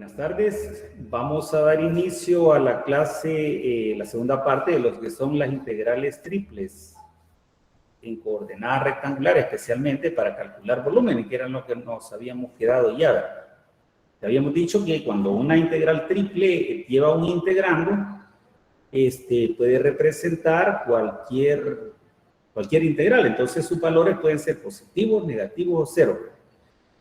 Buenas tardes. Vamos a dar inicio a la clase, la segunda parte de lo que son las integrales triples en coordenadas rectangulares, especialmente para calcular volumen, que era lo que nos habíamos quedado ya. Te habíamos dicho que cuando una integral triple lleva un integrando, puede representar cualquier integral. Entonces sus valores pueden ser positivos, negativos o cero.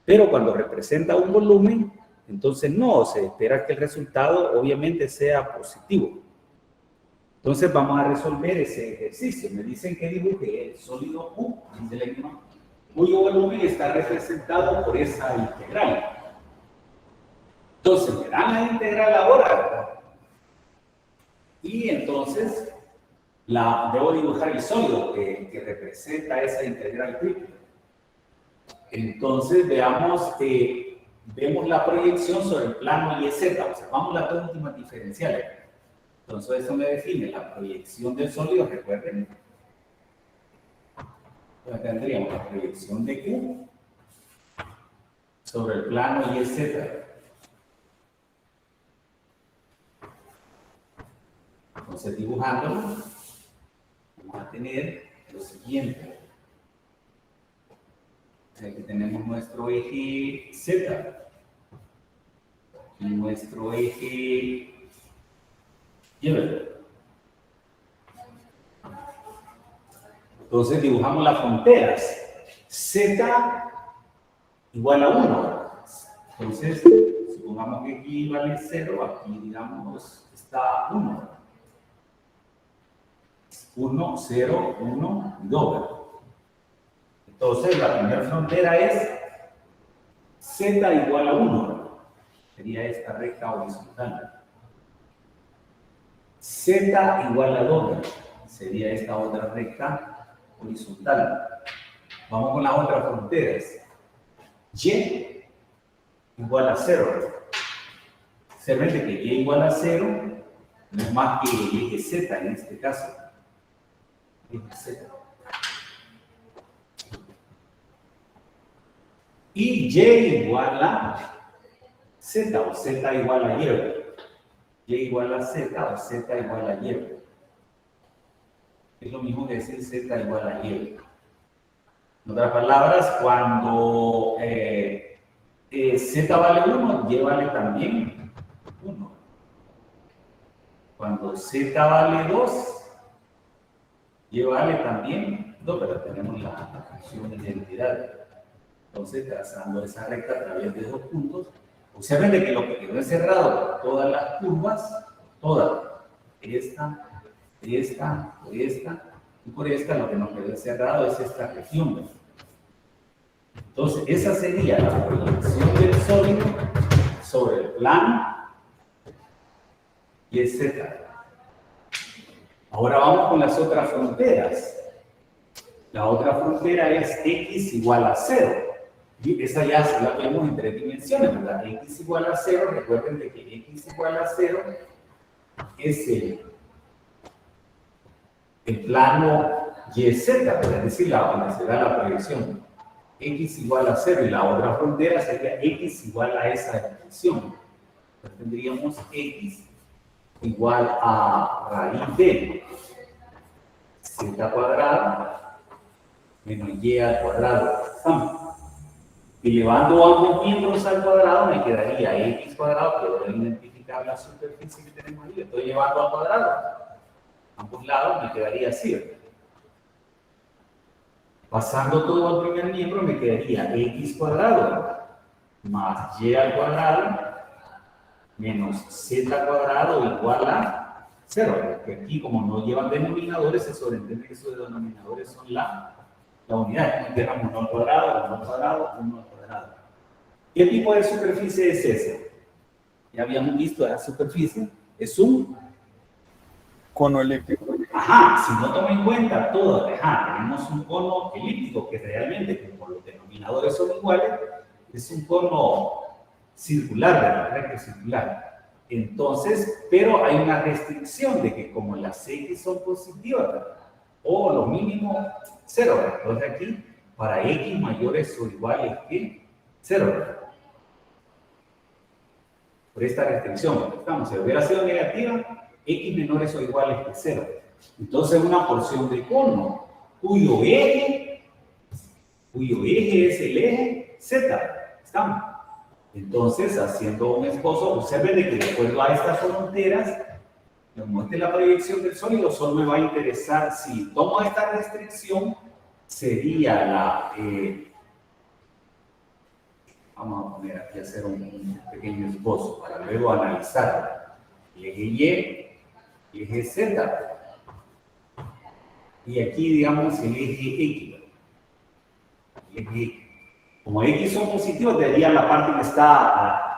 Pero cuando representa un volumen, entonces no, se espera que el resultado obviamente sea positivo. Entonces vamos a resolver ese ejercicio. Me dicen que dibuje el sólido U, cuyo volumen está representado por esa integral. Entonces me dan la integral ahora, ¿verdad? Y entonces debo dibujar el sólido que representa esa integral triple. Entonces vemos la proyección sobre el plano YZ. Observamos las dos últimas diferenciales. Entonces eso me define la proyección del sólido, recuerden. Entonces tendríamos la proyección de Q sobre el plano YZ. Entonces dibujándolo, vamos a tener lo siguiente. Aquí tenemos nuestro eje Z y nuestro eje Y. Entonces dibujamos las fronteras. Z igual a 1. Entonces, supongamos que aquí vale 0, aquí digamos está 1. 1, 0, 1 y 2. Entonces, la primera frontera es Z igual a 1. Sería esta recta horizontal. Z igual a 2. Sería esta otra recta horizontal. Vamos con las otras fronteras. Y igual a 0. Se ve que Y igual a 0 no es más que el eje Z en este caso. Eje Z. Y Y igual a Z o Z igual a Y. Y igual a Z o Z igual a Y. Es lo mismo que decir Z igual a Y. En otras palabras, cuando Z vale 1, Y vale también 1. Cuando Z vale 2, Y vale también 2, pero tenemos la función de identidad. Entonces, trazando esa recta a través de 2 puntos, observen de que lo que quedó encerrado por todas las curvas, todas, esta, y por esta, lo que nos quedó encerrado es esta región. Entonces, esa sería la proyección del sólido sobre el plano y el Z. Ahora vamos con las otras fronteras. La otra frontera es X igual a 0. Y esa ya la vemos en 3 dimensiones, ¿verdad? X igual a 0, recuerden de que X igual a 0 es el plano YZ, es decir, donde se da la proyección. X igual a 0 y la otra frontera sería X igual a esa dimensión. Entonces tendríamos X igual a raíz de Z cuadrada menos Y al cuadrado. Y llevando ambos miembros al cuadrado me quedaría X cuadrado, que voy a identificar la superficie que tenemos ahí, estoy llevando al cuadrado. Ambos lados me quedaría así. Pasando todo al primer miembro me quedaría X cuadrado más Y al cuadrado menos Z cuadrado igual a 0. Porque aquí como no llevan denominadores, se sobreentiende que esos denominadores son la unidad. Dejamos 1 al cuadrado, 1 al cuadrado, 1 al cuadrado. ¿Qué tipo de superficie es esa? Ya habíamos visto la superficie. Es un cono elíptico. Ajá, si no toma en cuenta todo, tenemos un cono elíptico que realmente, como los denominadores son iguales, es un cono circular, de la recta circular. Entonces, pero hay una restricción de que como las X son positivas, ¿verdad? O lo mínimo 0, ¿verdad? Entonces aquí, para X mayores o iguales que 0, ¿verdad? por esta restricción. Estamos, si hubiera sido negativa, x menores o iguales que 0. Entonces, una porción de cono cuyo eje es el eje Z. ¿Estamos? Entonces, haciendo un esbozo, observen de que de acuerdo a estas fronteras, como esta es la proyección del sólido, solo me va a interesar si tomo esta restricción, sería la... vamos a poner aquí, hacer un pequeño esbozo para luego analizar el eje Y, el eje Z, y aquí, digamos, el eje X. El eje X. Como X son positivos, daría la parte que está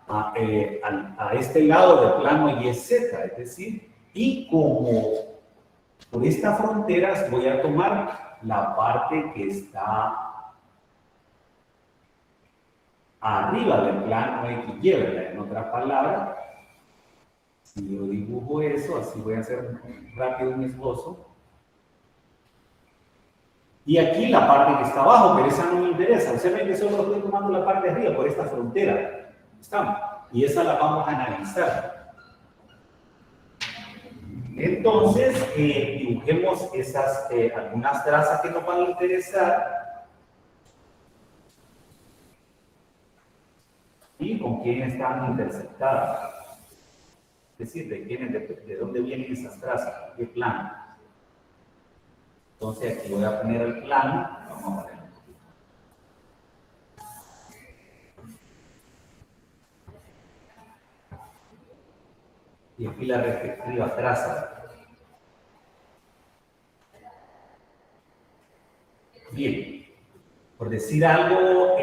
a este lado del plano YZ, es decir, y como por estas fronteras voy a tomar la parte que está arriba del plano XY, ¿verdad? En otras palabras, si yo dibujo eso, así voy a hacer rápido un esbozo. Y aquí la parte que está abajo, pero esa no me interesa. Observen que solo estoy tomando la parte de arriba por esta frontera. ¿Estamos? Y esa la vamos a analizar. Entonces, dibujemos esas, algunas trazas que nos van a interesar. Y con quién están interceptadas. Es decir, de dónde vienen esas trazas, qué plano. Entonces aquí voy a poner el plano, vamos a poner un poquito. Y aquí la respectiva traza. Bien, por decir algo,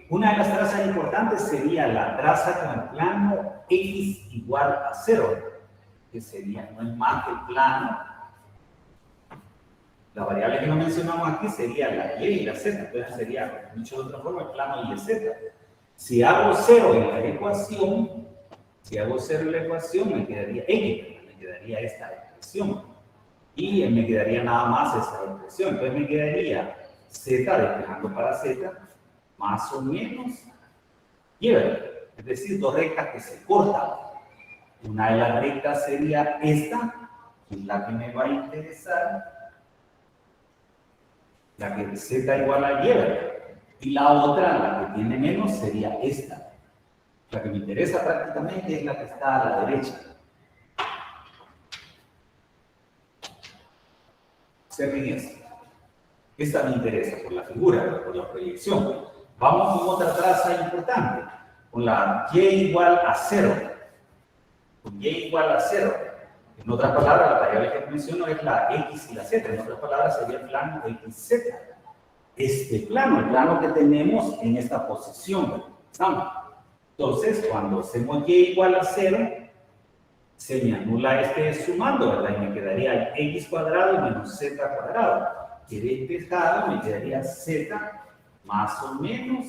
una de las trazas importantes sería la traza con el plano X igual a 0, que sería, no es más que el plano. La variable que no mencionamos aquí sería la Y y la Z, entonces sería, dicho de otra forma, el plano YZ. Si hago 0 en la ecuación, me quedaría X, me quedaría esta expresión. Y me quedaría nada más esta expresión. Entonces me quedaría Z, despejando para Z, más o menos Y. Es decir, dos rectas que se cortan. Una de las rectas sería esta, que es la que me va a interesar. La que Z igual a Y, y la otra, la que tiene menos, sería esta. La que me interesa prácticamente es la que está a la derecha. Observen esto. Esta me interesa por la figura, por la proyección. Vamos con otra traza importante, con la Y igual a 0. Con Y igual a 0. En otras palabras, la variable que menciono es la X y la Z. En otras palabras, sería el plano XZ. Este plano, el plano que tenemos en esta posición. ¿Estamos? Entonces, cuando hacemos Y igual a 0, se me anula este sumando, ¿verdad? Y me quedaría X cuadrado menos Z cuadrado. Que despejado me quedaría Z más o menos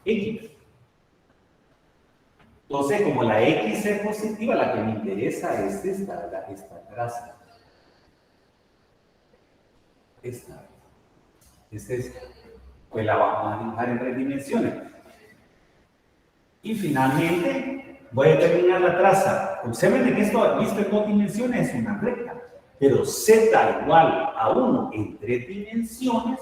X. Entonces, como la X es positiva, la que me interesa es esta traza. Esta. Es esta. Pues la vamos a dibujar en 3 dimensiones. Y finalmente, voy a terminar la traza. Observen que esto, visto en 2 dimensiones, es una recta. Pero Z igual a 1 en 3 dimensiones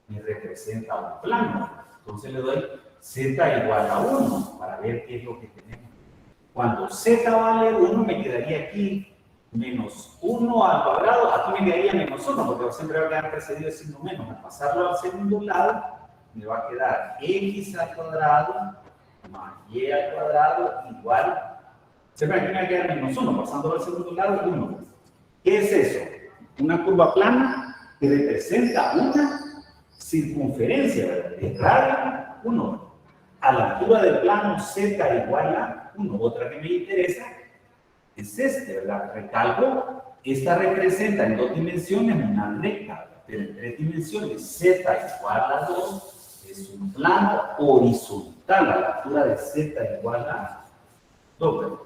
me representa un plano. Entonces le doy Z igual a 1 para ver qué es lo que tenemos. Cuando Z vale 1, me quedaría aquí menos 1 al cuadrado. Aquí me quedaría menos 1 porque siempre va a quedar precedido de signo menos. Al pasarlo al segundo lado, me va a quedar X al cuadrado más Y al cuadrado igual. Siempre aquí me va a quedar menos 1, pasándolo al segundo lado, 1. ¿Qué es eso? Una curva plana que representa una circunferencia, ¿verdad? De radio 1. A la altura del plano Z igual a 1. Otra que me interesa es ¿verdad? Recalco, esta representa en 2 dimensiones una recta, pero en 3 dimensiones Z igual a 2 es un plano horizontal a la altura de Z igual a 2.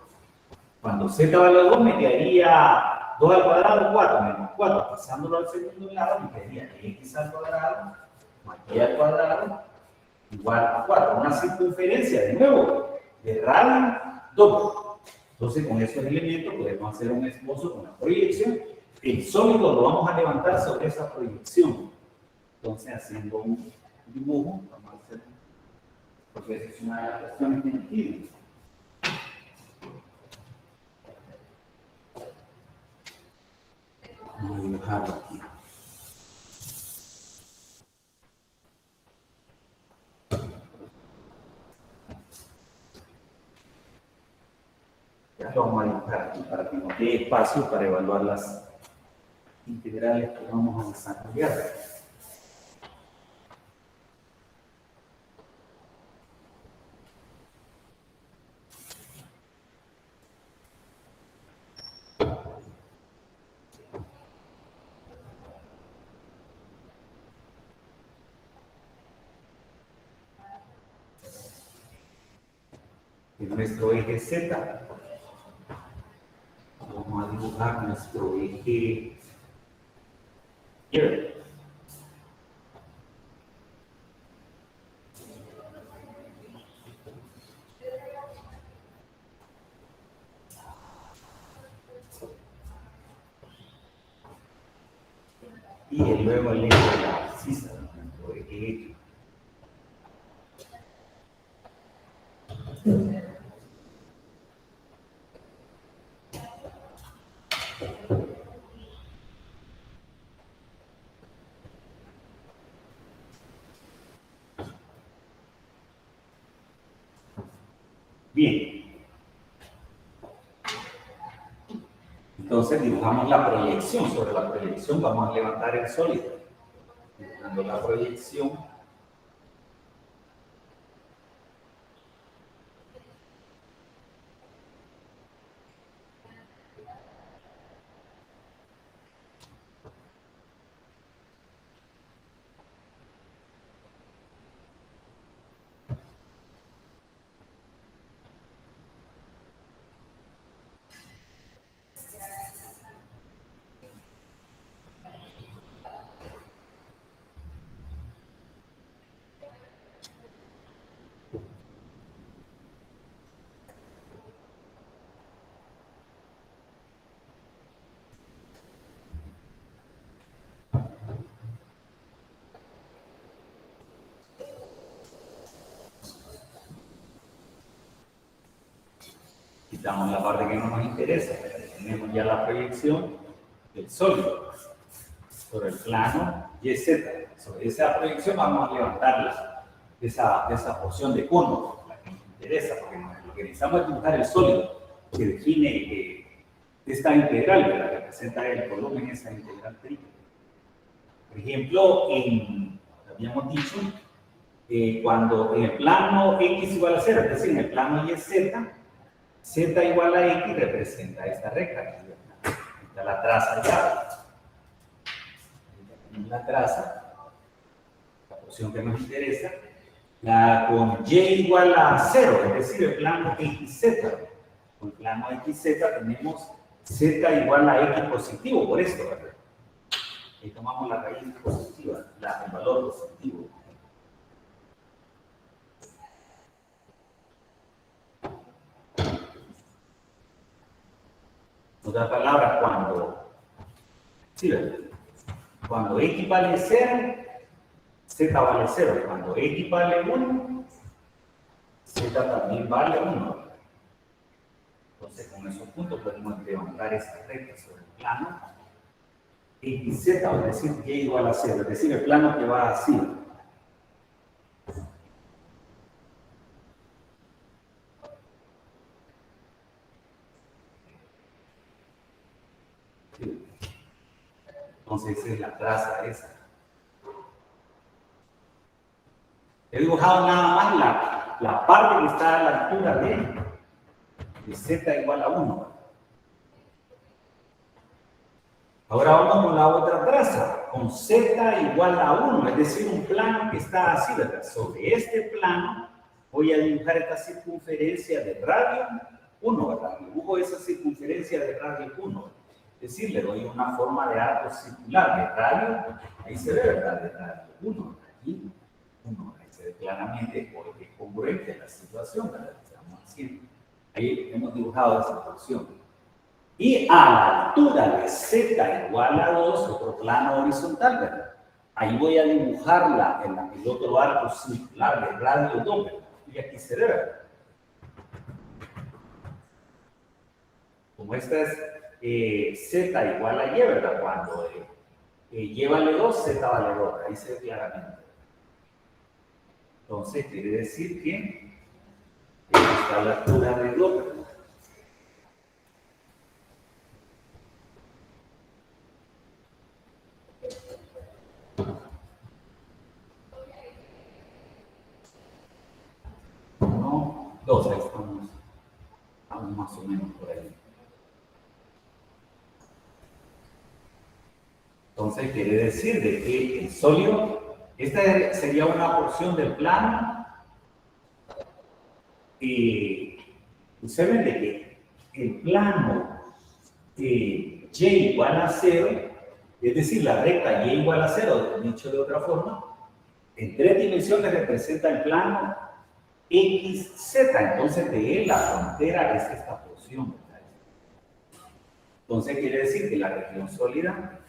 Cuando Z vale a 2 me quedaría 2 al cuadrado, 4 menos 4, pasándolo al segundo lado me quedaría X al cuadrado más Y al cuadrado igual a 4. Una circunferencia, de nuevo, de radio doble. Entonces, con esos elementos podemos hacer un esbozo con la proyección. El sólido lo vamos a levantar sobre esa proyección. Entonces, haciendo un dibujo, vamos a hacer, porque esa es una de las cuestiones que nos piden. Vamos a dibujarlo aquí. Ya lo vamos a dibujar aquí para que nos dé espacio para evaluar las integrales que vamos a desarrollar. En nuestro eje Z, vamos a dibujar nuestro eje Y. Y luego el eje de la abscisa, nuestro eje X. Bien. Entonces dibujamos la proyección. Sobre la proyección vamos a levantar el sólido. Dibujando la proyección. Quitamos la parte que no nos interesa. Tenemos ya la proyección del sólido sobre el plano YZ. Sobre esa proyección vamos a levantarla, esa porción de cono, la que nos interesa, porque lo que necesitamos es dibujar el sólido que define esta integral, que representa el volumen, esa integral triple. Por ejemplo, habíamos dicho, cuando en el plano X igual a 0, es decir, en el plano YZ, Z igual a X representa esta recta. Aquí está la traza ya. La traza, la porción que nos interesa, con Y igual a 0, es decir, el plano XZ. Con el plano XZ tenemos Z igual a X positivo, por esto, ¿verdad? Y tomamos la raíz positiva, el valor positivo. En otras palabras, cuando X vale 0, Z vale 0. Cuando X vale 1, Z también vale 1. Entonces, con esos puntos podemos levantar esta recta sobre el plano XZ, es decir, Y igual a 0, es decir, el plano que va así. Entonces, esa es la traza esa. He dibujado nada más la parte que está a la altura de Z igual a 1. Ahora vamos con la otra traza, con Z igual a 1, es decir, un plano que está así, ¿verdad? Sobre este plano voy a dibujar esta circunferencia de radio 1, ¿verdad? Dibujo esa circunferencia de radio 1. Es decir, le doy una forma de arco circular de radio, ahí se ve, ¿verdad? De radio 1, aquí 1, ahí se ve claramente porque es congruente a la situación, ¿verdad? Estamos haciendo. Ahí hemos dibujado esa porción. Y a la altura de z igual a 2, otro plano horizontal, ¿verdad? Ahí voy a dibujarla en el otro arco circular de radio 2, ¿verdad? Y aquí se ve, ¿verdad? Como esta es z igual a y, ¿verdad? Cuando y vale 2, z vale 2, ahí se ve claramente. Entonces, quiere decir que está a la altura de 2, ¿verdad? No, 2, ahí estamos más o menos por ahí. Entonces, quiere decir de que el sólido, esta sería una porción del plano, y observen de que el plano y igual a 0, es decir, la recta y igual a 0, dicho de otra forma, en 3 dimensiones representa el plano XZ, entonces de él la frontera es esta porción, ¿verdad? Entonces quiere decir que la región sólida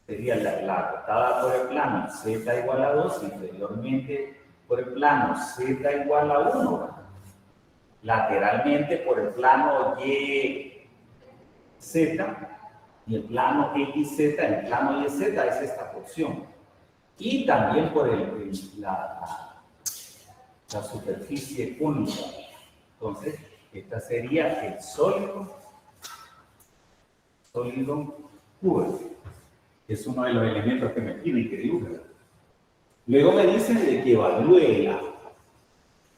sería la cortada por el plano Z igual a 2, inferiormente por el plano Z igual a 1, ¿verdad? Lateralmente por el plano YZ y el plano XZ, el plano YZ es esta porción. Y también por la superficie cónica. Entonces, esta sería el sólido puro. Es uno de los elementos que me piden que dibuje. Luego me dicen de que evalúe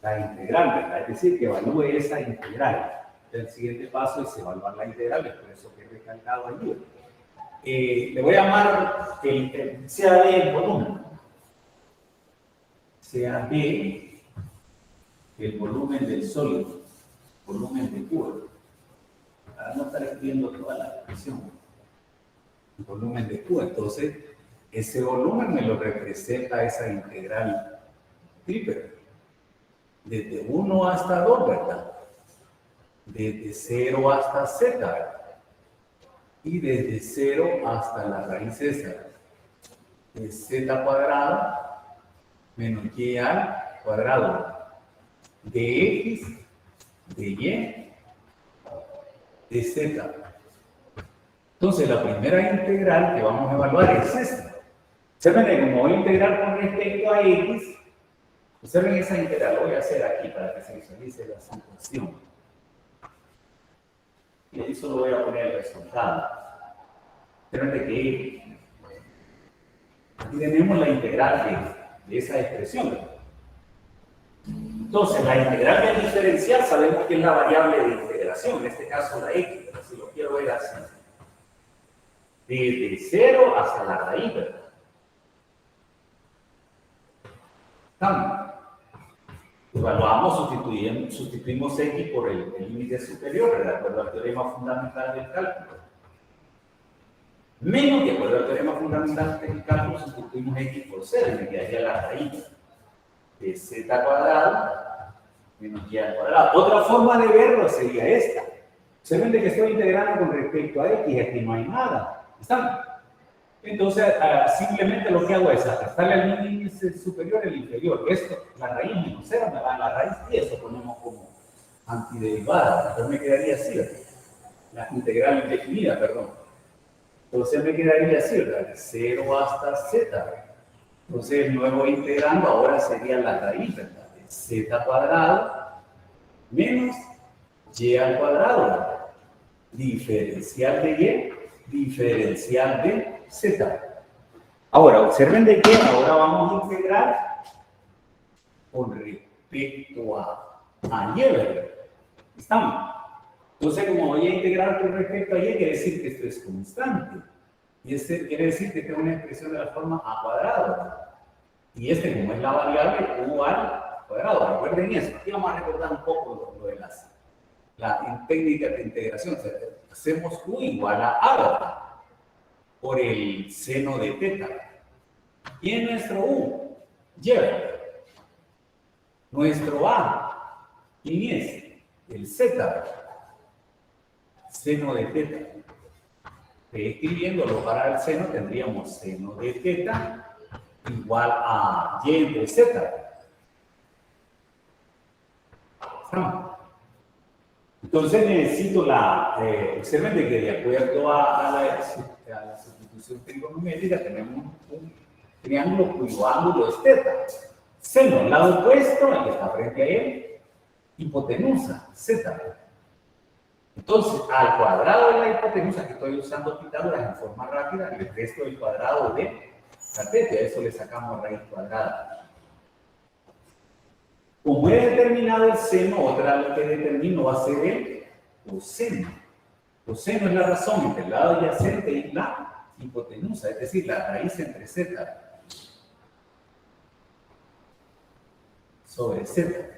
la integral, ¿verdad? Es decir, que evalúe esa integral. El siguiente paso es evaluar la integral, es por eso que he recalcado allí. Le voy a llamar sea B el volumen. Sea B el volumen del sólido, volumen de Q. Para no estar escribiendo toda la expresión. El volumen de Q. Entonces, ese volumen me lo representa esa integral triple. Desde 1 hasta 2, ¿verdad? Desde 0 hasta z, ¿verdad? Y desde 0 hasta la raíz esa, de z cuadrado menos y al cuadrado de x, de y, de z. Entonces, la primera integral que vamos a evaluar es esta. Observen, como voy a integrar con respecto a x, observen esa integral, lo voy a hacer aquí para que se visualice la situación. Y ahí solo voy a poner el resultado. Observen que aquí tenemos la integral de esa expresión. Entonces, la integral del diferencial sabemos que es la variable de integración, en este caso la x, pero si lo quiero ver así. Desde 0 hasta la raíz, ¿verdad? ¿Estamos? Evaluamos, sustituimos x por el límite superior, de acuerdo al teorema fundamental del cálculo. Menos, de acuerdo al teorema fundamental del cálculo, sustituimos x por 0, me quedaría la raíz de z cuadrado menos y al cuadrado. Otra forma de verlo sería esta. Se ven de que estoy integrando con respecto a x, aquí no hay nada. ¿Están? Entonces, simplemente lo que hago es restarle al índice superior el inferior. Esto, la raíz menos 0 me da la raíz 10, eso ponemos como antiderivada. Entonces me quedaría así, ¿verdad? La integral indefinida, perdón. Entonces me quedaría así, ¿verdad? De 0 hasta z. Entonces, luego integrando, ahora sería la raíz, ¿verdad? De z cuadrado menos y al cuadrado, ¿verdad? Diferencial de y, diferencial de z. Ahora, observen de que ahora vamos a integrar con respecto a y, ¿verdad? ¿Estamos? Entonces, como voy a integrar con respecto a y, quiere decir que esto es constante. Y este quiere decir que tengo una expresión de la forma a cuadrado, ¿verdad? Y como es la variable u al cuadrado. Recuerden eso. Aquí vamos a recordar un poco lo de la técnica de integración. O sea, hacemos u igual a, ¿verdad? Por el seno de teta. Y en nuestro u, y, ¿verdad? Nuestro A, ¿quién es? El Z, seno de teta. Escribiéndolo para el seno, tendríamos seno de teta igual a y entre z. ¿Estamos? Entonces necesito observen de que de acuerdo a la sustitución trigonométrica tenemos un triángulo cuyo ángulo es teta. Seno, el lado opuesto, el que está frente a él, hipotenusa, z. Entonces, al cuadrado de la hipotenusa, que estoy usando Pitágoras en forma rápida, le resto el cuadrado de la teta, a eso le sacamos raíz cuadrada. Como he determinado el seno, otra lo que determino va a ser el coseno. Coseno es la razón entre el lado adyacente y la hipotenusa, es decir, la raíz entre z sobre z.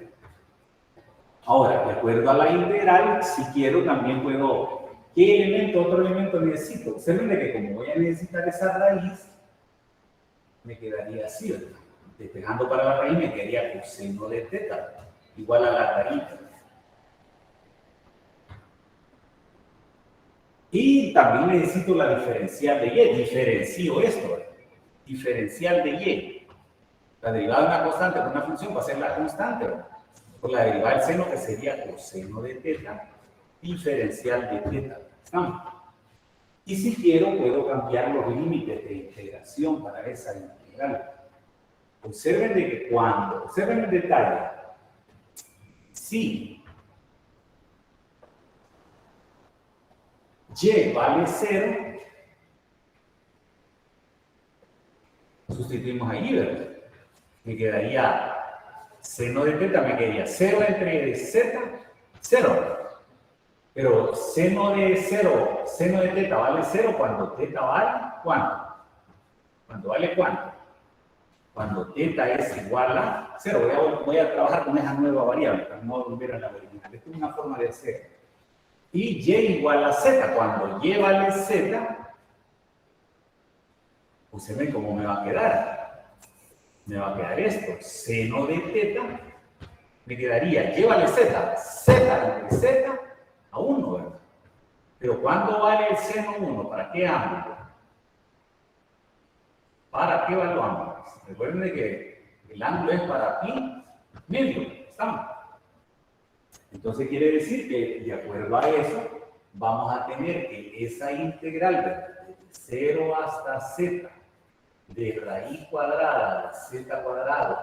Ahora, de acuerdo a la integral, si quiero también puedo, ¿qué elemento, otro elemento necesito? Observen de que como voy a necesitar esa raíz, me quedaría así, ¿verdad? Despejando para la raíz me quedaría coseno de teta, igual a la raíz. Y también necesito la diferencial de y, diferencio esto, ¿verdad? Diferencial de y. La derivada de una constante por una función va a ser la constante, ¿verdad? Por la derivada del seno, que sería coseno de teta, diferencial de teta. ¿Estamos? Y si quiero, puedo cambiar los límites de integración para esa integral. Observen de que observen el detalle, si y vale 0, sustituimos ahí, ¿verdad? Me quedaría seno de teta, me quedaría 0 entre z, 0. Pero seno de teta vale 0 cuando teta vale ¿cuánto? ¿Cuánto vale cuánto? Cuando teta es igual a 0. Voy a trabajar con esa nueva variable para no volver a la original. Esta es una forma de hacer. Y y igual a z. Cuando y vale z, pues se ven cómo me va a quedar. Me va a quedar esto, seno de teta, me quedaría y vale z, z entre z a 1, ¿verdad? Pero ¿cuándo vale el seno 1? ¿Para qué ángulo? ¿Para qué evaluamos? Recuerden que el ángulo es para pi medio, ¿estamos? Entonces quiere decir que de acuerdo a eso, vamos a tener que esa integral de 0 hasta z, de raíz cuadrada de z cuadrado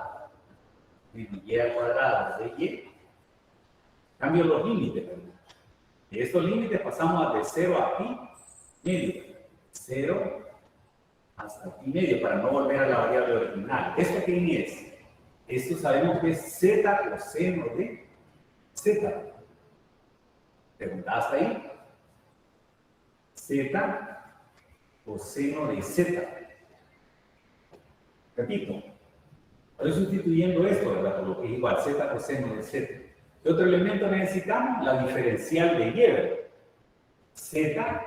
menos y al cuadrado de y, cambio los límites, ¿verdad? De estos límites pasamos de 0 a pi medio, 0 hasta pi medio, para no volver a la variable original. ¿Esto qué es? Esto sabemos que es z coseno de z. ¿Pregunta hasta ahí? Z coseno de z. Repito, estoy sustituyendo esto, ¿verdad? Por lo que es igual, z coseno de z. ¿Qué otro elemento necesitamos? La diferencial de y, ¿verdad? Z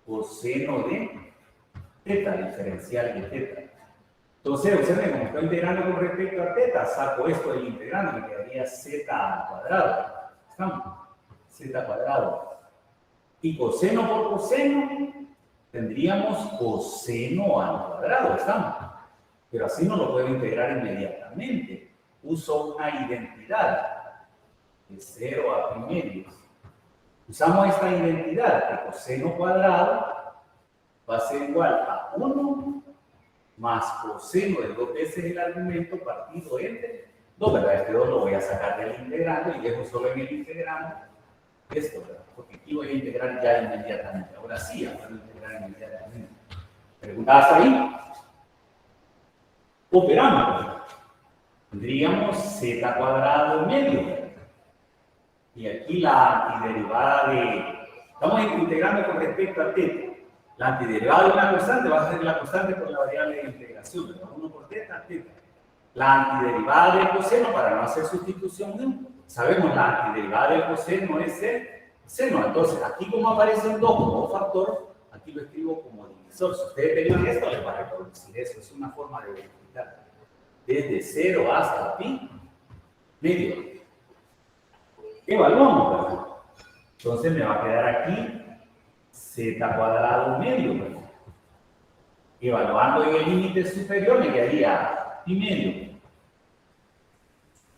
coseno de teta, diferencial de teta. Entonces, observen, como estoy integrando con respecto a teta, saco esto del integrando, me quedaría z al cuadrado. ¿Estamos? Z cuadrado. Y coseno por coseno, tendríamos coseno al cuadrado, ¿estamos? Pero así no lo puedo integrar inmediatamente. Uso una identidad de 0 a pi medios. Usamos esta identidad de coseno cuadrado, va a ser igual a 1 más coseno de 2 veces el argumento partido entre 2, ¿verdad? Este 2 lo voy a sacar del integrando y dejo solo en el integrando esto, ¿verdad? Porque aquí voy a integrar ya inmediatamente. Ahora sí, voy a integrar inmediatamente. ¿Preguntadas ahí? Operamos, ¿verdad? Tendríamos z cuadrado medio, ¿verdad? Y aquí la antiderivada estamos integrando con respecto a teta. La antiderivada de una constante va a ser la constante por la variable de integración, ¿verdad? 1 por teta, teta. La antiderivada del coseno, para no hacer sustitución, sabemos la antiderivada del coseno es el seno. Entonces, aquí como aparece un 2 como factor, aquí lo escribo como divisor. Si ustedes tenían esto, les va a reproducir eso. Es una forma de verificar. desde 0 hasta pi medio. Evaluamos, ¿verdad? Entonces me va a quedar aquí z cuadrado medio, ¿verdad? Evaluando en el límite superior me quedaría pi medio.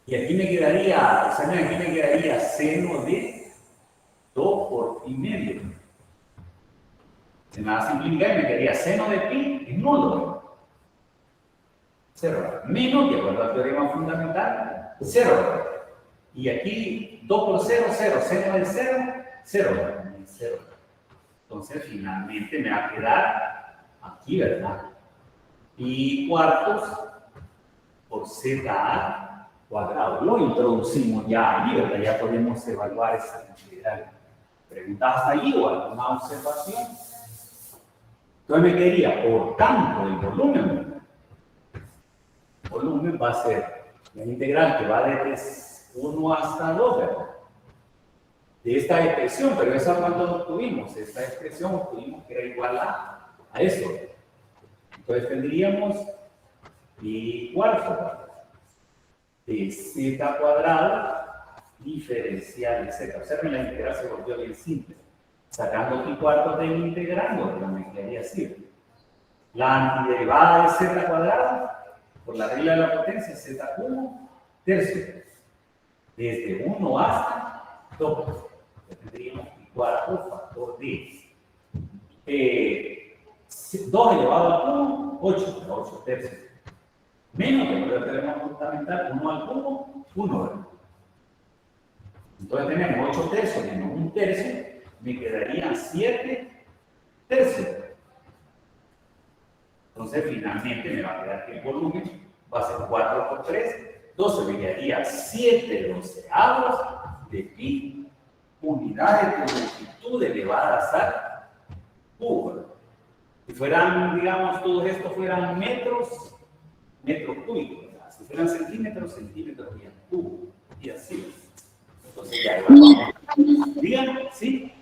Y aquí me quedaría, ¿saben? Aquí me quedaría seno de 2 por pi medio. Se me va a simplificar y me quedaría seno de pi es nulo. 0. Menos, de acuerdo al teorema fundamental, 0. Y aquí 2 por 0, 0. Seno de 0, 0. 0. Entonces finalmente me va a quedar aquí, ¿verdad? Pi cuartos por ZA cuadrado. Lo introducimos ya ahí, ¿verdad? Ya podemos evaluar esa integral. ¿Preguntas hasta allí o alguna observación? Entonces me quedaría, por tanto, el volumen. El volumen va a ser la integral que va desde 1 hasta 2, ¿verdad? De esta expresión, pero esa cuando obtuvimos, esta expresión obtuvimos que era igual a eso. Entonces tendríamos pi cuarto de z cuadrado diferencial de z. Observen, la integral se volvió bien simple. Sacando pi cuarto del integrando, pero me quedaría así. La antiderivada de z cuadrado, por la regla de la potencia, z cubo tercio. Desde 1 hasta 2. Tendríamos pi cuarto factor de 2 elevado al cubo, 8, 8 tercios. Menos que el teorema fundamental, 1 al cubo, 1, ¿verdad? Entonces tenemos 8 tercios menos 1 tercio, me quedarían 7 tercios. Entonces finalmente me va a quedar que el volumen va a ser 4 por 3, 12, me quedaría 7 doceavos de pi unidades de longitud elevadas al cubo. Si fueran, digamos, todos estos fueran metros cúbicos, ¿verdad? Si fueran centímetros y al cubo, y así. Entonces ya evaluamos. Digan, ¿sí?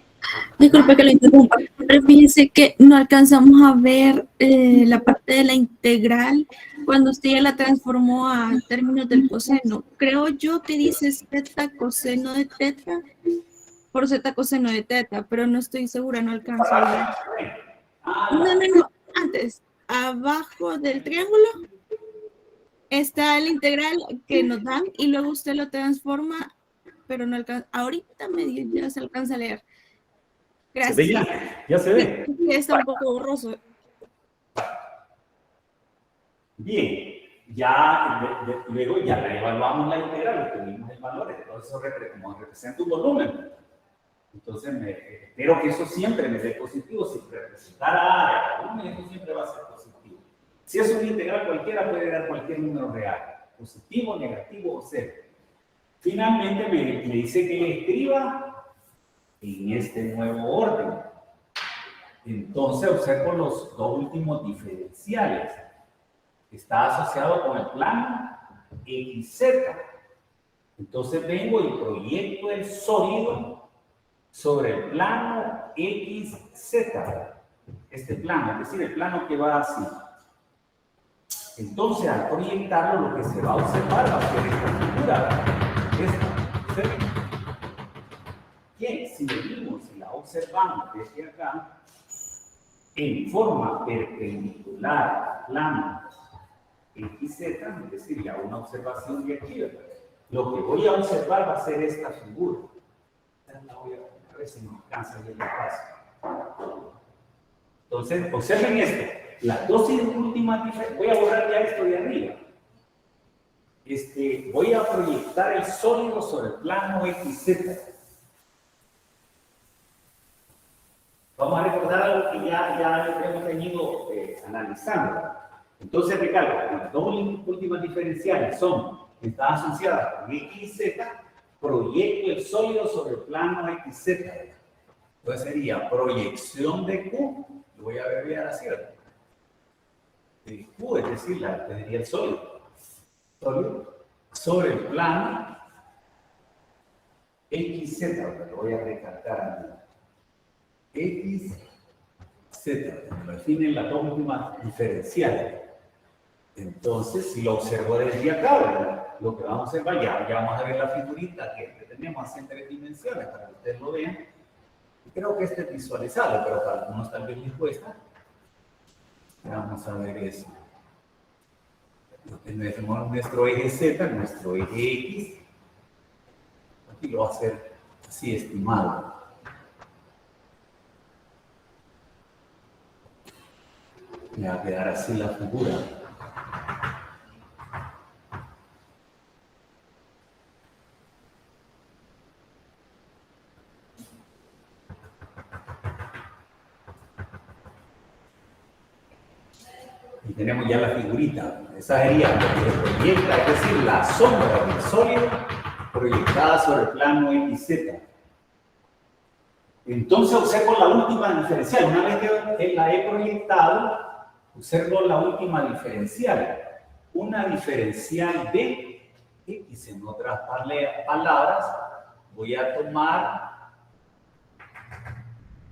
Disculpe que lo interrumpa, pero fíjese que no alcanzamos a ver la parte de la integral cuando usted ya la transformó a términos del coseno. Creo yo que dice z coseno de teta por z coseno de teta, pero no estoy segura, no alcanzo a ver. No, antes, abajo del triángulo está el integral que nos dan y luego usted lo transforma, pero no alcanza, ahorita medio ya se alcanza a leer. Gracias. ¿Se ve ya? ¿Ya se ve? Sí, está un poco borroso. Bien, ya luego ya le evaluamos la integral, obtuvimos el valor, entonces eso como representa un volumen. Entonces espero que eso siempre me dé positivo. Si representara volumen, eso siempre va a ser positivo. Si es una integral cualquiera, puede dar cualquier número real, positivo, negativo o cero. Finalmente me dice que escriba en este nuevo orden. Entonces observo los dos últimos diferenciales. Está asociado con el plano XZ. Entonces vengo y proyecto el sólido sobre el plano XZ. Este plano, es decir, el plano que va así. Entonces al proyectarlo, lo que se va a observar va a ser esta figura. Esta. Que si venimos y la observamos desde acá, en forma perpendicular al plano XZ, es decir, ya una observación de aquí, ¿verdad? Lo que voy a observar va a ser esta figura. A ver si me alcanza bien la casa. Entonces, observen esto. Las dos últimas diferencias. Voy a borrar ya esto de arriba. Voy a proyectar el sólido sobre el plano XZ. Vamos a recordar algo que ya hemos venido analizando. Entonces, recalco, las dos últimas diferenciales son, están asociadas con XZ, proyecto el sólido sobre el plano XZ. Entonces sería proyección de Q, lo voy a abreviar así, ¿verdad? De Q, es decir, tendría el sólido sobre el plano XZ, lo voy a recalcar aquí. XZ, lo definen las dos últimas diferenciales. Entonces, si lo observo desde acá, ¿verdad? Lo que vamos a hacer, ya vamos a ver la figurita que tenemos así en 3 dimensiones para que ustedes lo vean. Y creo que este es visualizable, pero para algunos tal vez les cuesta. Vamos a ver eso. Tenemos nuestro eje Z, nuestro eje X. Aquí lo va a hacer así estimado. Me va a quedar así la figura. Y tenemos ya la figurita. Esa sería lo que se proyecta, es decir, la sombra del sólido proyectada sobre el plano XZ. Entonces observo la última diferencial. Una vez que la he proyectado, observo la última diferencial. Una diferencial de X. En otras palabras, voy a tomar...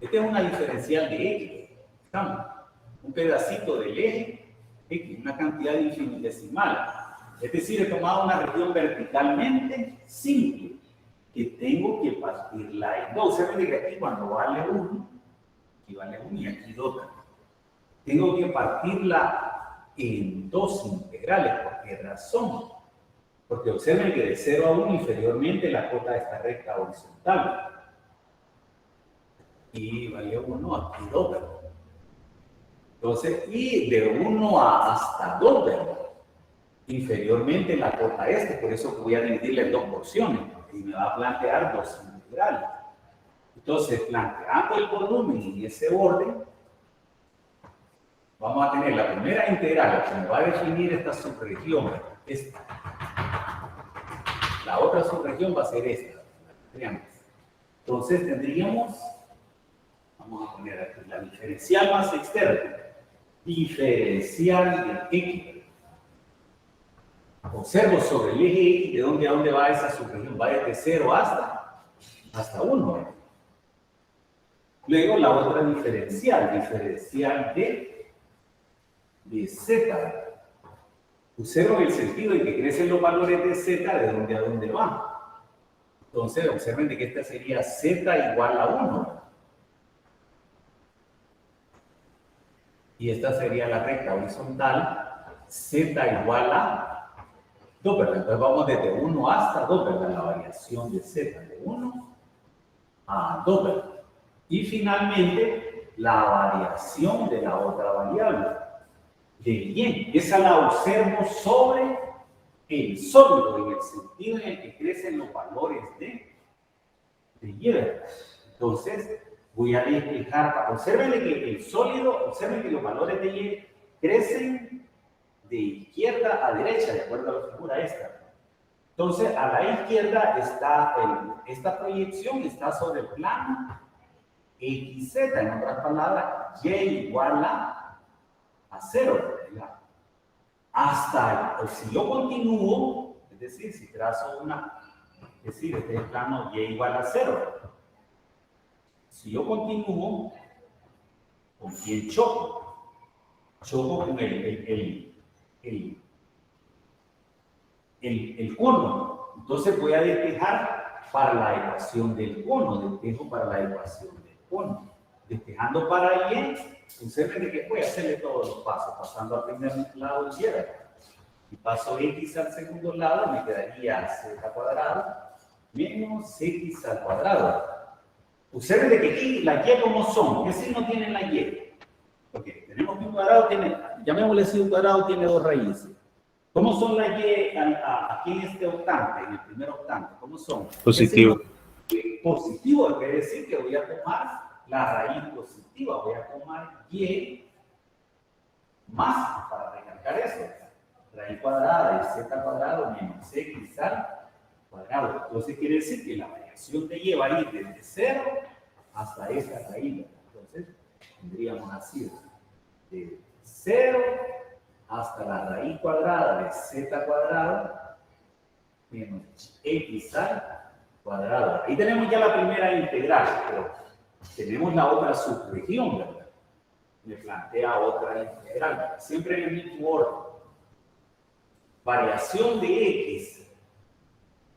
Esta es una diferencial de X. ¿Estamos? Un pedacito del eje X, una cantidad infinitesimal. Es decir, he tomado una región verticalmente simple que tengo que partirla en dos. Observen que aquí cuando vale 1, aquí vale 1 y aquí 2. Tengo que partirla en dos integrales. ¿Por qué razón? Porque observen que de 0 a 1 inferiormente la cota de esta recta horizontal. Y vale 1, aquí 2. Entonces, y de 1 hasta 2, ¿verdad? Inferiormente la cota por eso voy a dividirla en 2 porciones y me va a plantear 2 integrales. Entonces, planteando el volumen en ese orden, vamos a tener la primera integral que me va a definir esta subregión, esta. La otra subregión va a ser esta. Entonces, tendríamos, vamos a poner aquí la diferencial más externa, diferencial de X. Observo sobre el eje X de dónde a dónde va esa subregión. Va desde 0 hasta 1. Luego la otra diferencial de Z. Observo el sentido en que crecen los valores de Z de dónde a dónde va. Entonces observen de que esta sería Z igual a 1. Y esta sería la recta horizontal, Z igual a 2, ¿verdad? Entonces vamos desde 1 hasta 2, ¿verdad? La variación de Z, de 1 a 2, ¿verdad? Y finalmente, la variación de la otra variable, de Y. Esa la observo sobre el sólido, en el sentido en el que crecen los valores de Y, ¿verdad? Entonces, voy a despejar. Observen que el sólido, observen que los valores de Y crecen de izquierda a derecha, de acuerdo a la figura esta. Entonces, a la izquierda está esta proyección, está sobre el plano XZ, en otras palabras, Y igual a 0, ¿verdad? Hasta, si yo continúo, es decir, si trazo es decir, este es el plano Y igual a 0. Si yo continúo, ¿con quién choco? Choco con el cono. Entonces voy a despejar para la ecuación del cono. Despejo para la ecuación del cono. Despejando para Y, observen que voy a hacerle todos los pasos, pasando al primer lado izquierdo. Y paso X al segundo lado, me quedaría Z cuadrado menos X al cuadrado. Observen que aquí la Y como son. ¿Qué signo tiene la Y? Porque tenemos que un cuadrado tiene, llamémosle así, un cuadrado tiene 2 raíces. ¿Cómo son las Y aquí en este octante, en el primer octante? ¿Cómo son? Positivo. Positivo, quiere decir que voy a tomar la raíz positiva. Voy a tomar Y más, para recalcar eso. Raíz cuadrada de Z cuadrado menos X al cuadrado. Entonces quiere decir que la variación de Y va a ir desde 0 hasta esta raíz. Entonces tendríamos así, de 0 hasta la raíz cuadrada de Z cuadrado menos X al cuadrado. Ahí tenemos ya la primera integral, pero tenemos la otra subregión, ¿verdad? Me plantea otra integral, siempre en el mismo orden. variación de X.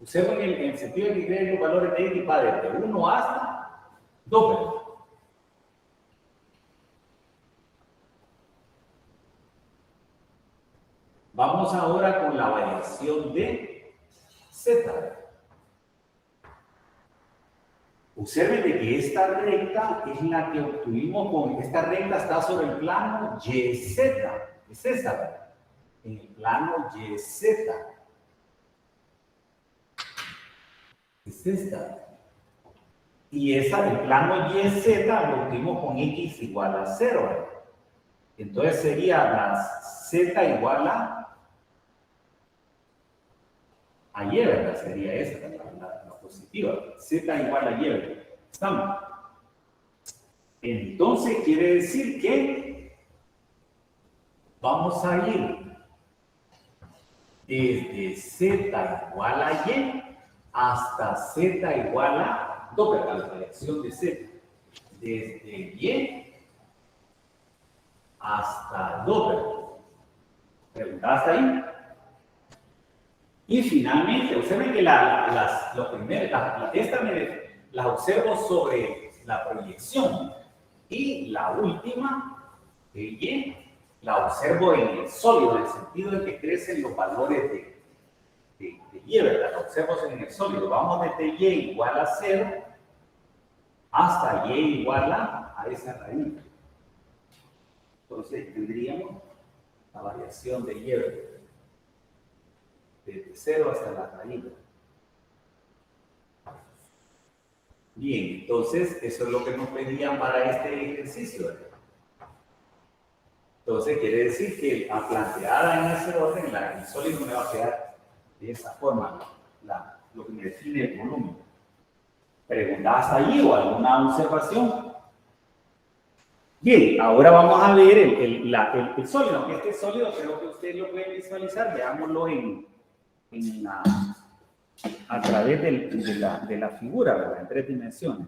Observen en el sentido de que creen los valores de X va desde 1 hasta 2, ¿verdad? Vamos ahora con la variación de Z. Observen de que esta recta es la que obtuvimos con esta recta, está sobre el plano YZ. Es esa, ¿verdad? En el plano YZ. Es esta. Y esa del plano YZ lo obtuvimos con X igual a 0, ¿verdad? Entonces sería la Z igual a Y, ¿verdad? Sería esta, la positiva. Z igual a Y, ¿verdad? ¿Estamos? Entonces quiere decir que vamos a ir desde Z igual a Y hasta Z igual a 2, ¿verdad? La variación de Z. Desde Y hasta 2, ¿verdad? ¿Pregunta hasta ahí? Y finalmente, observen que las observo sobre la proyección. Y la última, de Y, la observo en el sólido, en el sentido de que crecen los valores de Y, ¿verdad? La observo en el sólido. Vamos desde Y igual a 0 hasta Y igual a esa raíz. Entonces tendríamos la variación de Y, ¿verdad? Desde 0 hasta la raíz. Bien, entonces eso es lo que nos pedían para este ejercicio, ¿verdad? Entonces quiere decir que planteada en ese orden, el sólido me va a quedar de esa forma, lo que me define el volumen. ¿Preguntas ahí o alguna observación? Bien, ahora vamos a ver el sólido. Este sólido creo que ustedes lo pueden visualizar. Veámoslo a través de la figura, ¿verdad? En 3 dimensiones.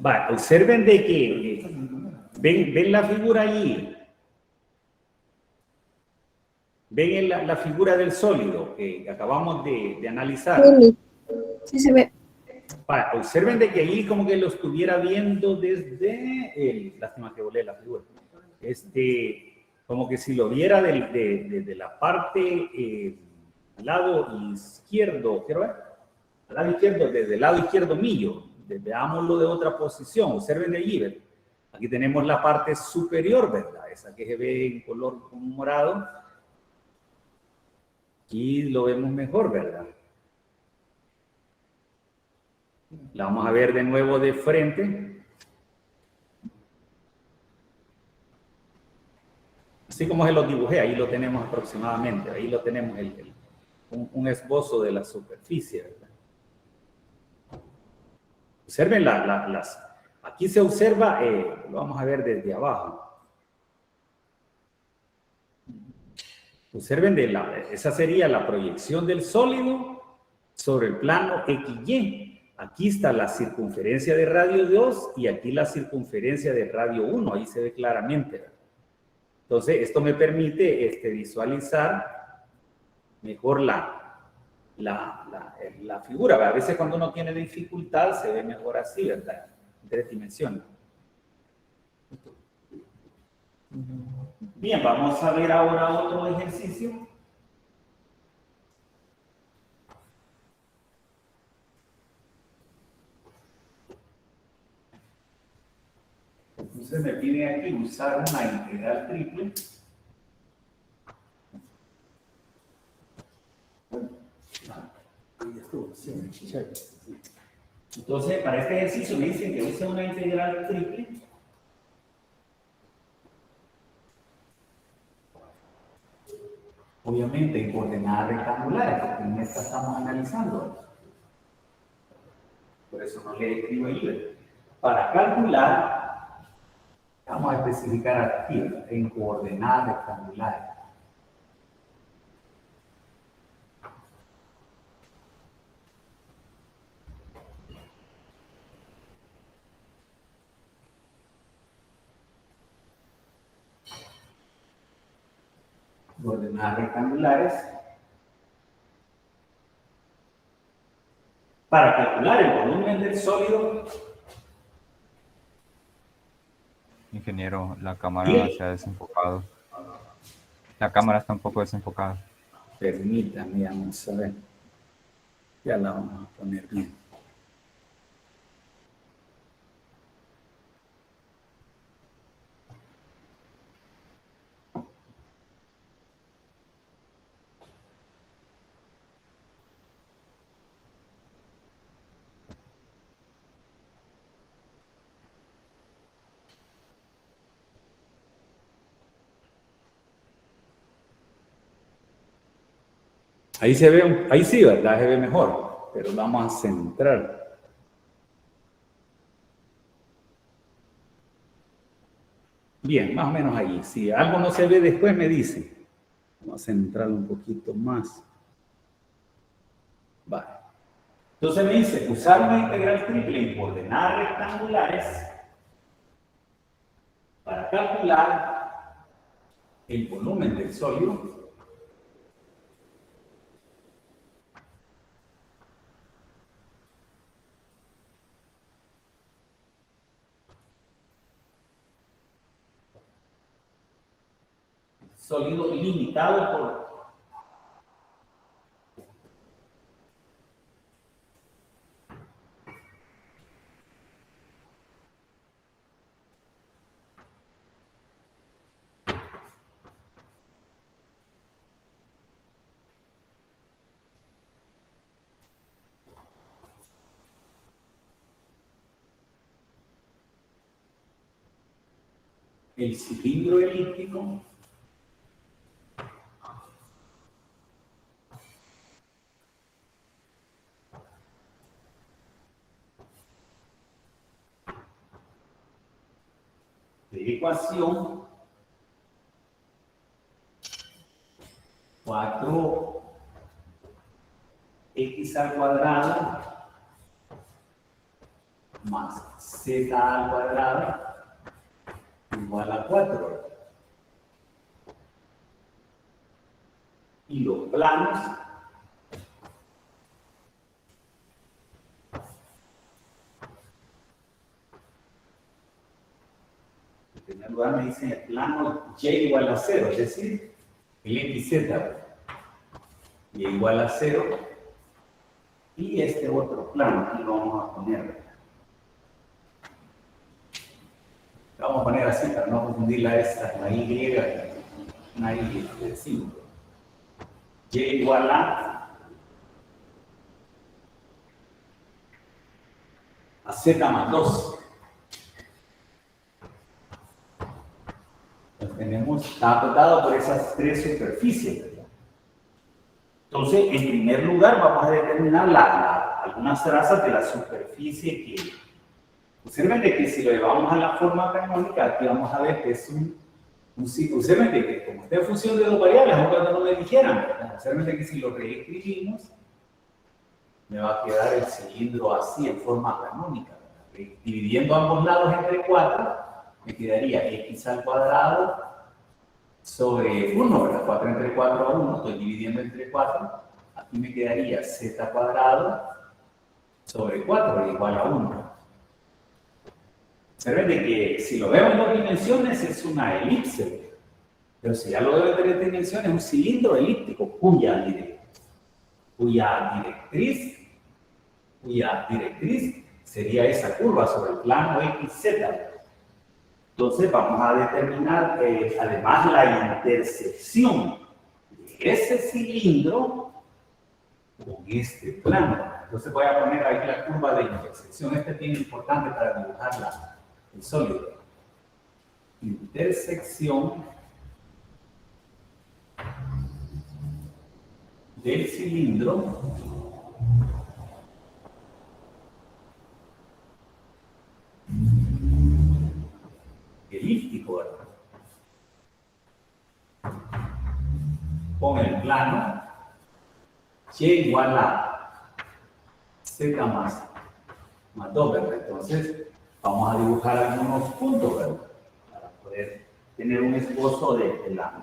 Va, observen de que ven la figura allí. Ven la figura del sólido que acabamos de analizar. Sí se ve. Va, observen de que allí como que lo estuviera viendo desde lástima que volé la figura. Como que si lo viera de la parte lado izquierdo, quiero ver, al lado izquierdo, desde el lado izquierdo mío. Veámoslo de otra posición. Observen allí, ¿verdad? Aquí tenemos la parte superior, ¿verdad? Esa que se ve en color morado. Aquí lo vemos mejor, ¿verdad? La vamos a ver de nuevo de frente. Así como se los dibujé, ahí lo tenemos aproximadamente. Ahí lo tenemos un esbozo de la superficie, ¿verdad? Observen aquí se observa, lo vamos a ver desde abajo. Observen, esa sería la proyección del sólido sobre el plano XY. Aquí está la circunferencia de radio 2 y aquí la circunferencia de radio 1. Ahí se ve claramente, ¿verdad? Entonces, esto me permite visualizar mejor la figura. A veces cuando uno tiene dificultad se ve mejor así, ¿verdad? En 3 dimensiones. Bien, vamos a ver ahora otro ejercicio. Entonces me pide aquí usar una integral triple. Entonces, para este ejercicio me dicen que use una integral triple. Obviamente en coordenadas rectangulares, porque en esta estamos analizando. Por eso no le escribo ahí. Para calcular, vamos a especificar aquí, en coordenadas rectangulares. coordenadas rectangulares para calcular el volumen del sólido. Ingeniero, la cámara ¿Sí? se ha desenfocado. La cámara está un poco desenfocada. Permítame, vamos a ver. Ya la vamos a poner bien. Ahí se ve, ahí sí, ¿verdad? Se ve mejor, pero vamos a centrar. Bien, más o menos ahí. Si algo no se ve después, me dice. Vamos a centrar un poquito más. Vale. Entonces me dice, usar una integral triple en coordenadas rectangulares para calcular el volumen del sólido limitado por el cilindro elíptico de ecuación 4x al cuadrado más z al cuadrado igual a 4. Y los planos en primer lugar me dicen el plano y igual a 0, es decir, el x, z, y igual a 0, y este otro plano, aquí lo vamos a poner. Lo vamos a poner así para no confundir la Y, una Y de 5. Y igual a z más 2. Está acotado por esas tres superficies, ¿verdad? Entonces, en primer lugar, vamos a determinar algunas trazas de la superficie que... Observen de que si lo llevamos a la forma canónica, aquí vamos a ver que es un observen de que como está en función de dos variables, aunque no me dijeran, ¿verdad? Observen de que si lo reescribimos, me va a quedar el cilindro así, en forma canónica, ¿verdad? Dividiendo ambos lados entre 4, me quedaría x al cuadrado sobre 1, ¿verdad? 4 entre 4 a 1, estoy dividiendo entre 4. Aquí me quedaría z cuadrado sobre 4 igual a 1. Observen de que si lo veo en 2 dimensiones es una elipse, pero si ya lo veo en 3 dimensiones es un cilindro elíptico cuya directriz sería esa curva sobre el plano XZ. Entonces vamos a determinar además la intersección de ese cilindro con este plano. Entonces voy a poner ahí la curva de intersección. Este es bien importante para dibujar el sólido. Intersección del cilindro elíptico, ¿verdad? Con el plano y igual a z más 2, ¿verdad? Entonces vamos a dibujar algunos puntos, ¿verdad? Para poder tener un esbozo de la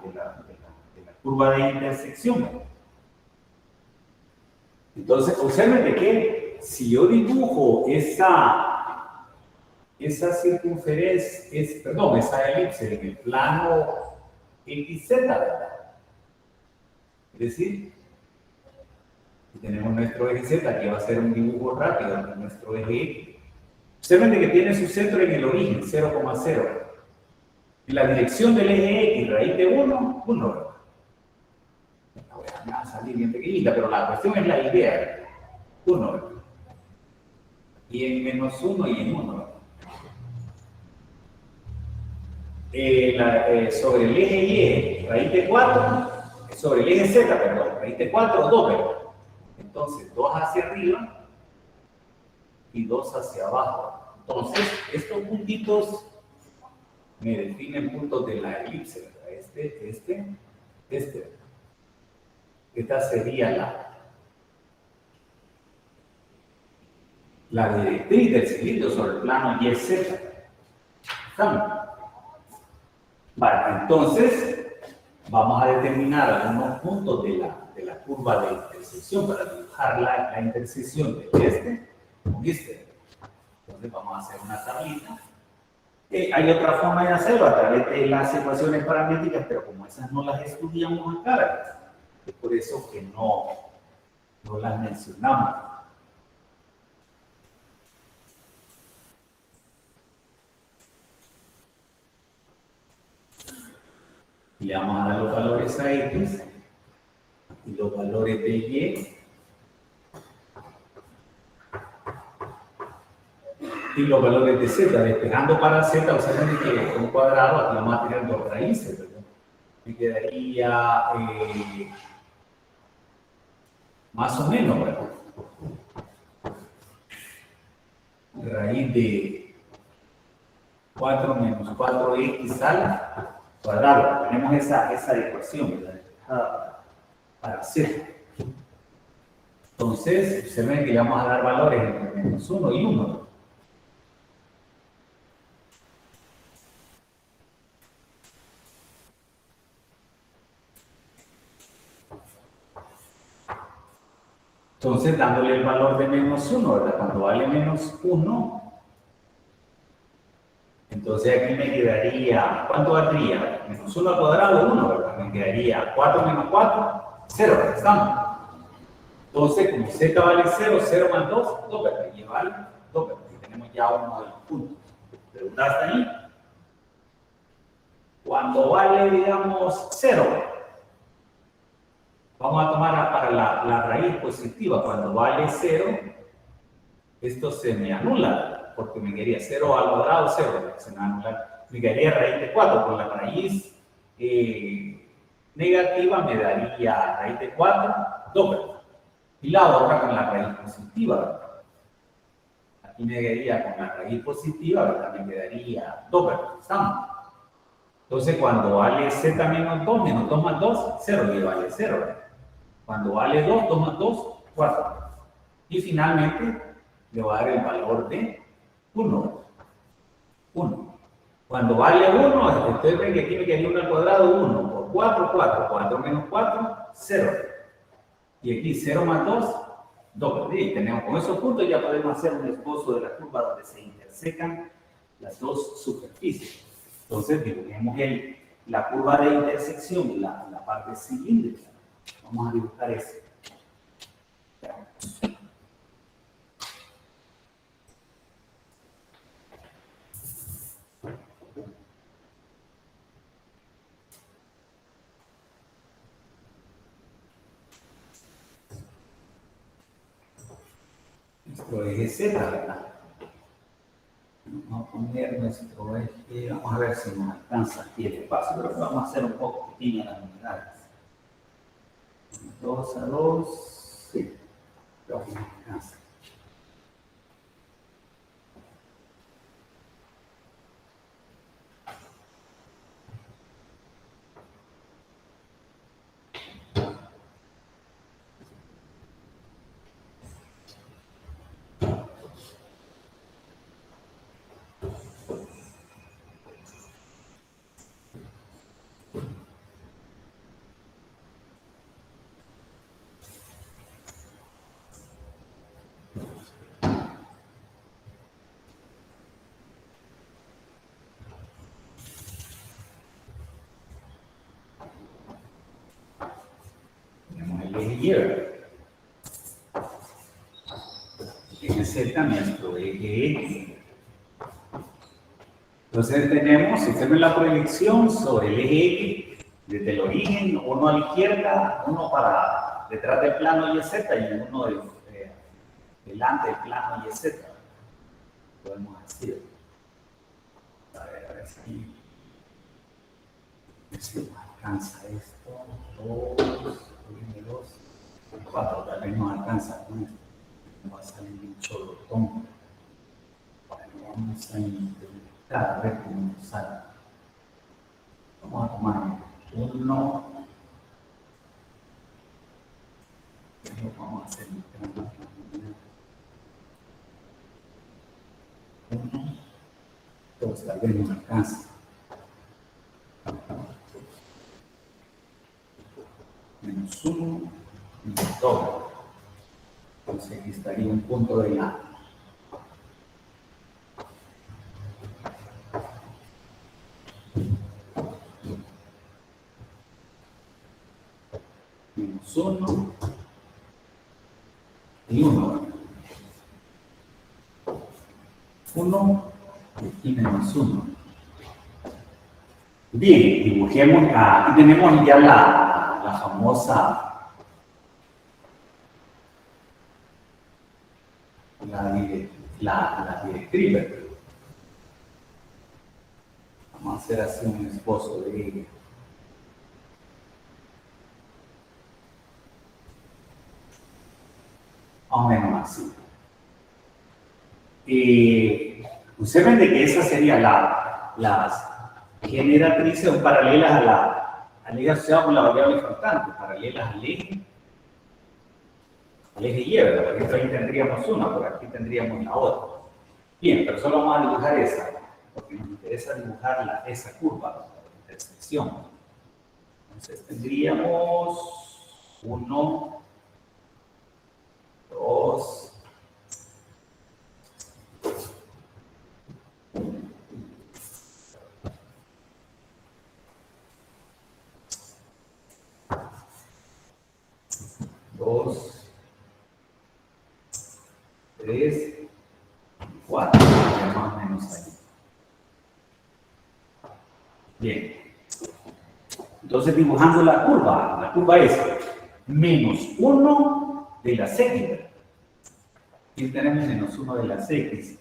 curva de intersección. Entonces, observen de que si yo dibujo esa circunferencia, perdón, esa elipse en el plano XZ, ¿verdad? Es decir, tenemos nuestro eje Z, que va a ser un dibujo rápido de nuestro eje X. Observen de que tiene su centro en el origen, 0,0. En la dirección del eje X, raíz de 1, 1. La voy a salir bien pequeñita, pero la cuestión es la idea. 1. Y en menos 1 y en 1. Sobre el eje Y, raíz de 4, sobre el eje Z, perdón, raíz de 4, 2, perdón. Entonces, 2 hacia arriba y 2 hacia abajo. Entonces, estos puntitos me definen puntos de la elipse, ¿verdad? Esta sería la directriz del cilindro sobre el plano YZ. ¿Estamos? Vale, entonces vamos a determinar algunos puntos de la curva de intersección para dibujar la intersección de con este. Entonces vamos a hacer una tablita. Hay otra forma de hacerlo a través de las ecuaciones paramétricas, pero como esas no las estudiamos acá, ¿verdad? Es por eso que no las mencionamos. Le vamos a dar los valores a X y los valores de Y y los valores de Z. Despejando para Z, observen que un cuadrado aquí vamos a tener dos raíces, ¿verdad? Me quedaría más o menos, ¿verdad? Raíz de 4 menos 4x al cuadrado. Tenemos esa ecuación, ¿verdad? Para Z. Entonces, se ven que le vamos a dar valores entre menos 1 y 1. Entonces, dándole el valor de menos 1, ¿verdad? Cuando vale menos 1, entonces aquí me quedaría, ¿cuánto valdría? Menos 1 al cuadrado, 1, ¿verdad? Me quedaría 4 menos 4, 0, ¿verdad? Estamos. Entonces, como Z vale 0, 0 más 2, 2, ¿verdad? Y vale 2, ¿verdad? Y tenemos ya uno de los puntos. ¿Pregunta hasta ahí? Cuando vale, digamos, 0, vamos a tomar para la raíz positiva. Cuando vale 0, esto se me anula, porque me quedaría 0 al cuadrado, 0, se me anula. Me quedaría raíz de 4, con la raíz negativa me daría raíz de 4, 2, ¿verdad? Y la otra con la raíz positiva, ¿verdad? Aquí me quedaría con la raíz positiva, ¿verdad? Me quedaría 2, ¿verdad? ¿Estamos? Entonces, cuando vale z menos 2 más 2, 0, le vale 0, ¿verdad? Cuando vale 2, 2 más 2, 4. Y finalmente, le va a dar el valor de 1. 1. Cuando vale 1, ustedes ven que aquí me quedaría 1 al cuadrado, 1 por 4, 4. 4 menos 4, 0. Y aquí 0 más 2, 2. Y tenemos con esos puntos ya podemos hacer un esbozo de la curva donde se intersecan las dos superficies. Entonces dibujemos la curva de intersección, la parte cilíndrica. Vamos a dibujar eso. Nuestro eje Z, ¿verdad? Vamos a poner nuestro eje, vamos a ver si nos alcanza aquí el espacio, pero vamos a hacer un poco pequeñas las unidades. 2 a 2, sí, pero nos alcanza. el eje Y. El eje Z, nuestro eje X. Entonces tenemos, si usted ve la proyección sobre el eje X, desde el origen, uno a la izquierda, uno para detrás del plano YZ y uno delante del plano YZ. Podemos decir. A ver si nos alcanza esto. 2, 4, tal vez nos alcanza con esto. No va a salir un cholotón. Bueno, vamos a intentar a ver cómo nos sale. Vamos a tomar 1. Vamos a hacer 1, 2, tal vez nos alcanza. Menos 1, menos 2. Entonces aquí estaría un punto de la. Menos 1 y 1. 1 y menos 1. Bien, dibujemos. Aquí tenemos ya la famosa. La directriz. Vamos a hacer así un esbozo de ella. Más o menos así. Usted ve que esa sería las generatrices o paralelas al eje asociado con la variable faltante, paralelas al eje Y, ¿verdad? Porque ahí tendríamos una, por aquí tendríamos la otra. Bien, pero solo vamos a dibujar esa, porque nos interesa dibujar esa curva de intersección. Entonces tendríamos 1, 2, 2, 3, 4, más o menos ahí. Bien. Entonces dibujando la curva es menos 1 de las X. Aquí tenemos menos 1 de las X.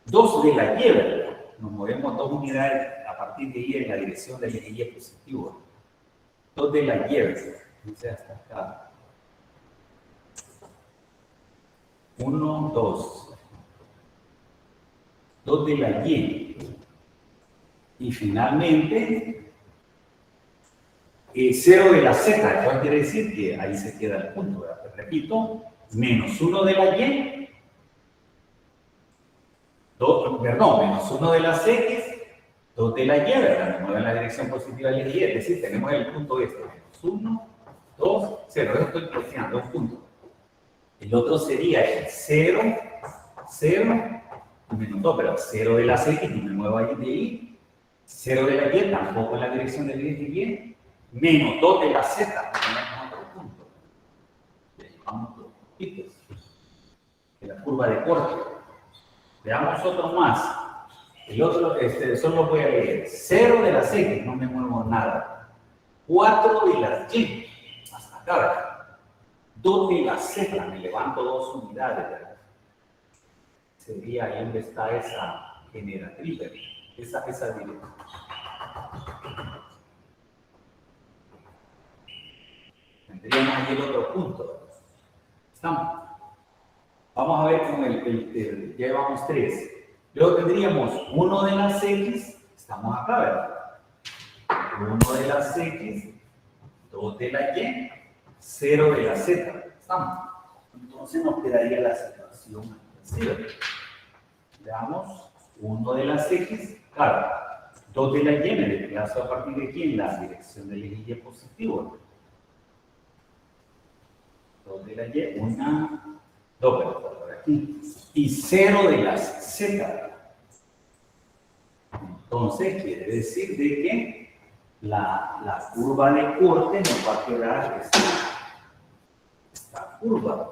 2 de la Y. Nos movemos 2 unidades a partir de Y en la dirección del eje Y positivo. 2 de la Y. Entonces hasta acá. 1, 2. 2 de la Y. Y finalmente, 0 de la Z. ¿Cuál quiere decir? Que ahí se queda el punto, ¿verdad? Te repito, menos 1 de la Y. Menos 1 de las X. 2 de la Y, ¿verdad? Me mueve en la dirección positiva del eje Y. Es decir, tenemos el punto este. Menos 1, 2, 0. Eso estoy planteando, un punto. El otro sería el 0, 0, menos 2, pero 0 de las X, no me muevo ahí de ahí. 0 de la Y, tampoco en la dirección del eje Y. Menos 2 de la Z, tenemos otro punto. Le llamamos los puntitos. De la curva de corte. Veamos otro más. El otro, solo voy a leer. 0 de las X, no me muevo nada. 4 de las Y, hasta acá, ¿verdad? 2 de la Z, me levanto 2 unidades, ¿verdad? Sería ahí donde está esa generatriz, ¿verdad? Esa dirección. Tendríamos ahí el otro punto, ¿verdad? ¿Estamos? Vamos a ver con ya llevamos 3. Luego tendríamos 1 de las X, estamos acá, ¿verdad? 1 de las X, 2 de la Y, 0 de la Z. ¿Estamos? Entonces nos quedaría la situación así, ¿verdad? Veamos, 1 de las X, claro, 2 de la Y, me desplazo a partir de aquí en la dirección del eje Y positivo. 2 de la Y, 1, 2, por aquí. Y 0 de las Z. Entonces quiere decir de que la curva de corte nos va a quedar una curva.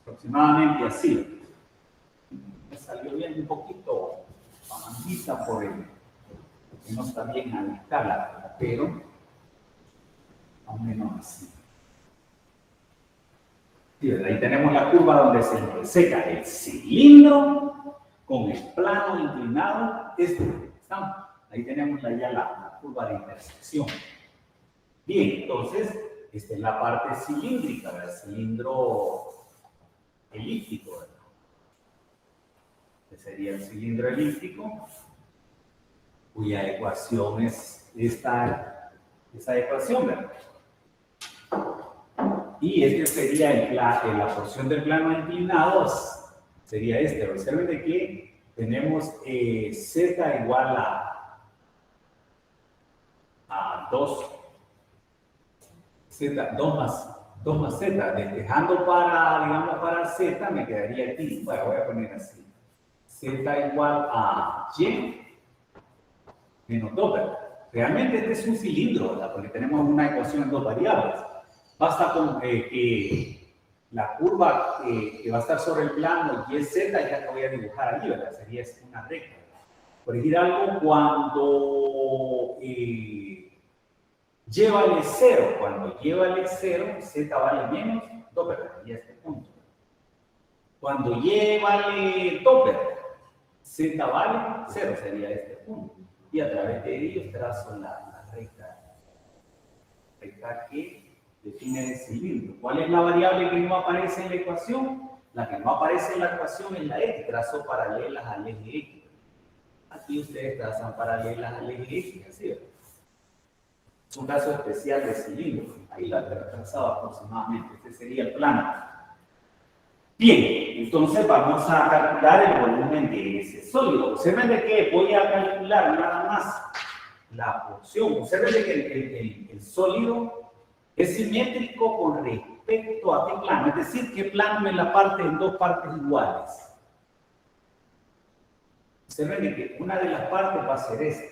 Aproximadamente así. Me salió bien un poquito amanguita por el que no está bien a la escala, pero más o menos así. Sí, ahí tenemos la curva donde se seca el cilindro con el plano inclinado. ¿Estamos? Ahí tenemos ya la curva de intersección. Bien, entonces, esta es la parte cilíndrica, el cilindro elíptico, ¿verdad? Este sería el cilindro elíptico, cuya ecuación es esa ecuación, ¿verdad? Y este sería la porción del plano inclinado, sería este. Observen de que tenemos z igual a 2, z, 2 más z, despejando para, digamos, para z, me quedaría aquí. Bueno, voy a poner así. Z igual a y menos 2, ¿verdad? Realmente este es un cilindro, ¿verdad? Porque tenemos una ecuación en dos variables. Basta con que la curva que va a estar sobre el plano y es z, ya la voy a dibujar ahí, ¿verdad? Sería una recta. Por decir algo, cuando y vale 0, cuando y vale 0, z vale menos 2, ¿verdad? Y este punto. Cuando y vale 2, ¿verdad? Z vale 0, sería este punto. Y a través de ellos trazo la recta que define el cilindro. ¿Cuál es la variable que no aparece en la ecuación? La que no aparece en la ecuación es la x, trazo paralelas al eje x. Aquí ustedes trazan paralelas al eje x, así es. Es un caso especial de cilindro. Ahí la he trazado aproximadamente. Este sería el plano. Bien, entonces vamos a calcular el volumen de ese sólido. Observen de que voy a calcular nada más la porción. Observen de que el sólido es simétrico con respecto a qué plano. Es decir, qué plano me la parte en dos partes iguales. Observen de que una de las partes va a ser esta.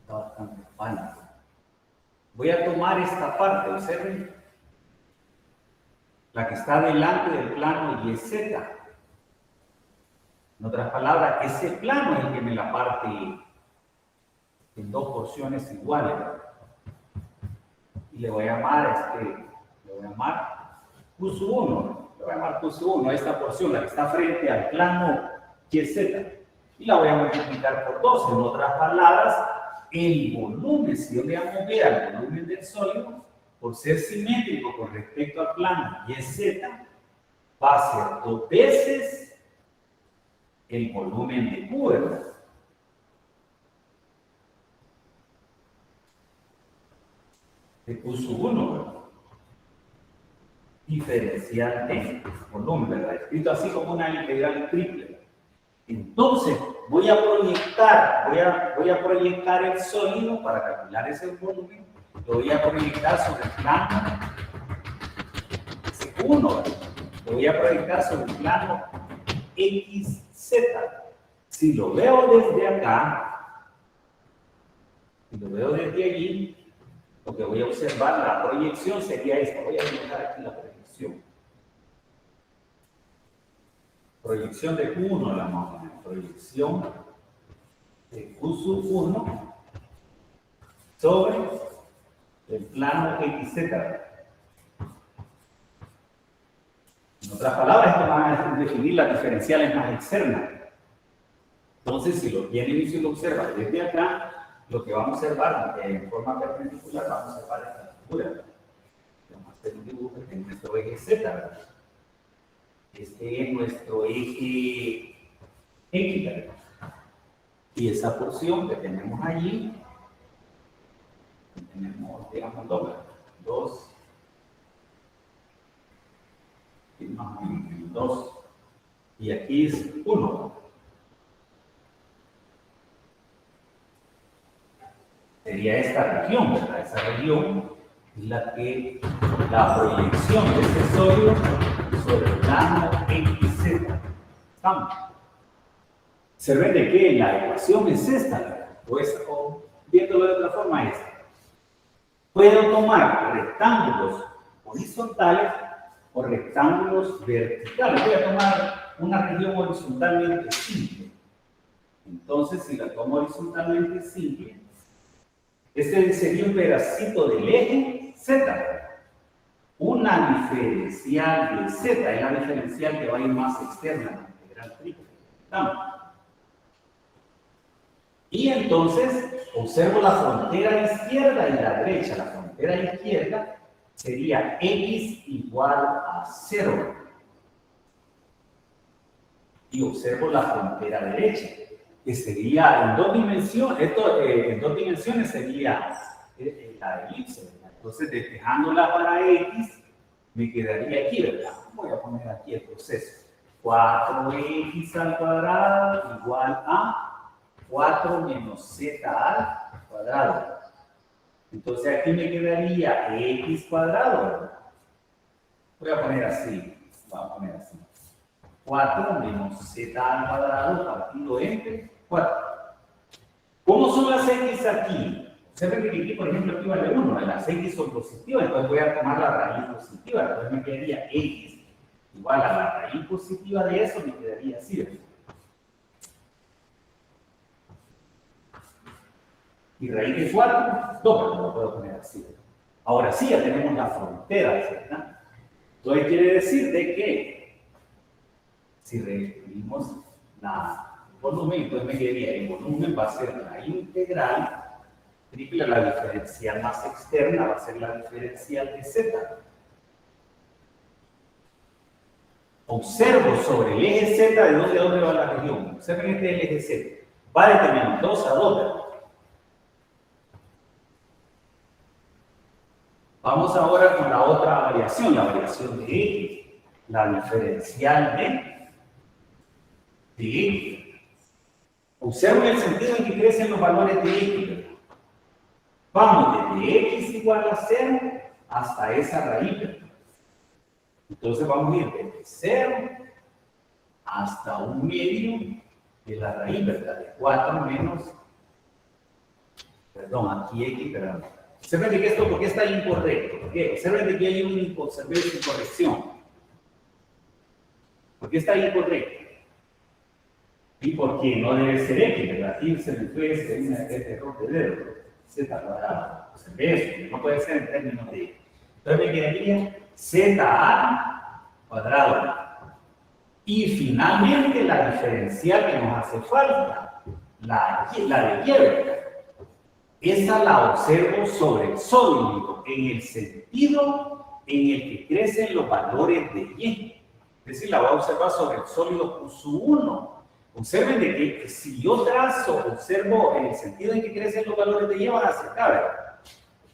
Está bastante falta. Voy a tomar esta parte, observen. La que está delante del plano y es Z. En otras palabras, ese plano es el que me la parte en dos porciones iguales. Y le voy a llamar Q1. Le voy a llamar Q1 a esta porción, la que está frente al plano YZ. Y la voy a multiplicar por 2. En otras palabras, el volumen, si yo le llamo ver al volumen del sólido, por ser simétrico con respecto al plano YZ, va a ser 2 veces el volumen de Q, ¿verdad? De Q1, ¿verdad? Diferencial de volumen, ¿verdad? Escrito así como una integral triple. Entonces, voy a proyectar el sólido para calcular ese volumen. Lo voy a proyectar sobre el plano C1, lo voy a proyectar sobre el plano XZ. Si lo veo desde acá, si lo veo desde allí, lo que voy a observar, la proyección sería esta. Voy a dibujar aquí la proyección. Proyección de Q1, la vamos a poner. Proyección de Q1 sobre el plano XZ. En otras palabras, esto va a definir las diferenciales más externas. Entonces, si lo vienen y si lo observan desde acá, lo que vamos a observar en forma perpendicular, vamos a observar esta figura. Vamos a hacer un dibujo de nuestro eje Z, ¿verdad? Este es nuestro eje X, ¿verdad? Y esa porción que tenemos allí, tenemos, digamos, dos, y aquí es 1. sería esta región, ¿verdad? Esa región es la proyección de ese sólido sobre el plano XZ. ¿Estamos? Se ve de que la ecuación es esta, ¿verdad? O viéndolo de otra forma, esta. Puedo tomar rectángulos horizontales o rectángulos verticales. Voy a tomar una región horizontalmente simple. Entonces, si la tomo horizontalmente simple, este sería un pedacito del eje Z. Una diferencial de Z es la diferencial que va a ir más externa a la integral triple. ¿Estamos? Y entonces observo la frontera izquierda y la derecha. La frontera izquierda sería x igual a 0. Y observo la frontera derecha, que sería en dos dimensiones. Esto en dos dimensiones sería la elipse, ¿verdad? Entonces, despejándola para x, me quedaría aquí, ¿verdad? Voy a poner aquí el proceso. 4x al cuadrado igual a 4 menos z al cuadrado. Entonces aquí me quedaría x cuadrado, ¿verdad? Voy a poner así. Vamos a poner así. 4 menos z al cuadrado partido entre 4. ¿Cómo son las x aquí? Observen que aquí, por ejemplo, aquí vale 1. Las x son positivas, entonces voy a tomar la raíz positiva. Entonces me quedaría x igual a la raíz positiva de eso, me quedaría así, ¿verdad? Y raíz de 4, 2, lo puedo poner así. Ahora sí, ya tenemos la frontera, ¿verdad? Entonces quiere decir de que si reescribimos el volumen, entonces me quedaría el volumen va a ser la integral triple, la diferencial más externa va a ser la diferencial de z. Observo sobre el eje z de dónde a dónde va la región. Observen este es el eje z. Va desde menos 2 a 2, ¿verdad? Vamos ahora con la otra variación, la variación de x, la diferencial de x. Observen el sentido en que crecen los valores de x. Vamos desde x igual a 0 hasta esa raíz. Entonces vamos a ir desde 0 hasta un medio de la raíz, ¿verdad? De 4 menos, perdón, aquí x, perdón. Observen que esto, ¿por qué está incorrecto? ¿Por qué? Observen que hay una incorrección. ¿Por qué está incorrecto? Y por qué no debe ser x, ¿verdad? Aquí se me fue este error de dedo, z cuadrado. Observen eso, no puede ser en términos de x. Entonces me quedaría z cuadrado. Y finalmente la diferencial que nos hace falta, la de y, ¿verdad? Esa la observo sobre el sólido en el sentido en el que crecen los valores de y. Es decir, la voy a observar sobre el sólido Q1. Observen de que si yo trazo, observo en el sentido en que crecen los valores de y, van hacia acá, ¿verdad?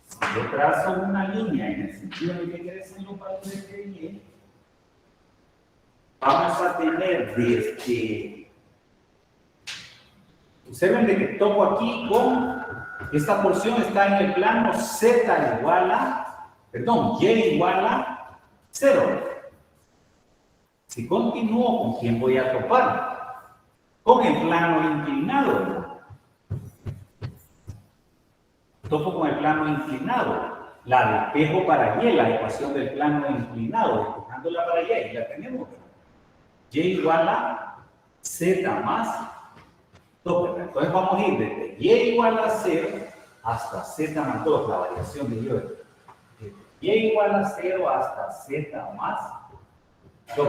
Si yo trazo una línea en el sentido en que crecen los valores de y, vamos a tener desde... Observen de que toco aquí con... Esta porción está en el plano z igual a... Perdón, y igual a 0. Si continúo, ¿con quién voy a topar? Con el plano inclinado. Topo con el plano inclinado. La despejo para y, la ecuación del plano inclinado. Despejándola para y la tenemos. Y igual a z más 2. Entonces vamos a ir desde y igual a 0 hasta z más 2, la variación de y. Desde y igual a 0 hasta z más 2.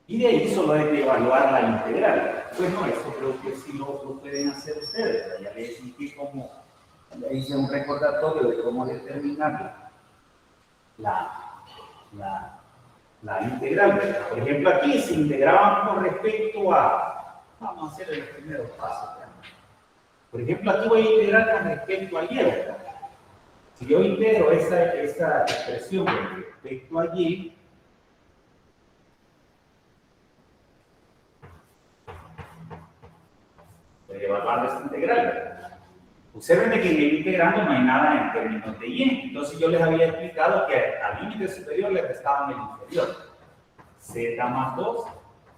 Y de ahí solo hay que evaluar la integral. Bueno, eso creo que sí lo pueden hacer ustedes. Ya les expliqué cómo, ya hice un recordatorio de cómo determinar la integral, ¿verdad? Por ejemplo, aquí se integraban con respecto a... Vamos a hacer el primer paso. ¿Verdad? Por ejemplo, aquí voy a integrar con respecto a y, ¿verdad? Si yo integro esta expresión con respecto a y, voy a evaluar esta integral, ¿verdad? Observen que en el integrando no hay nada en términos de y. Entonces yo les había explicado que al límite superior le restaban el inferior. Z más 2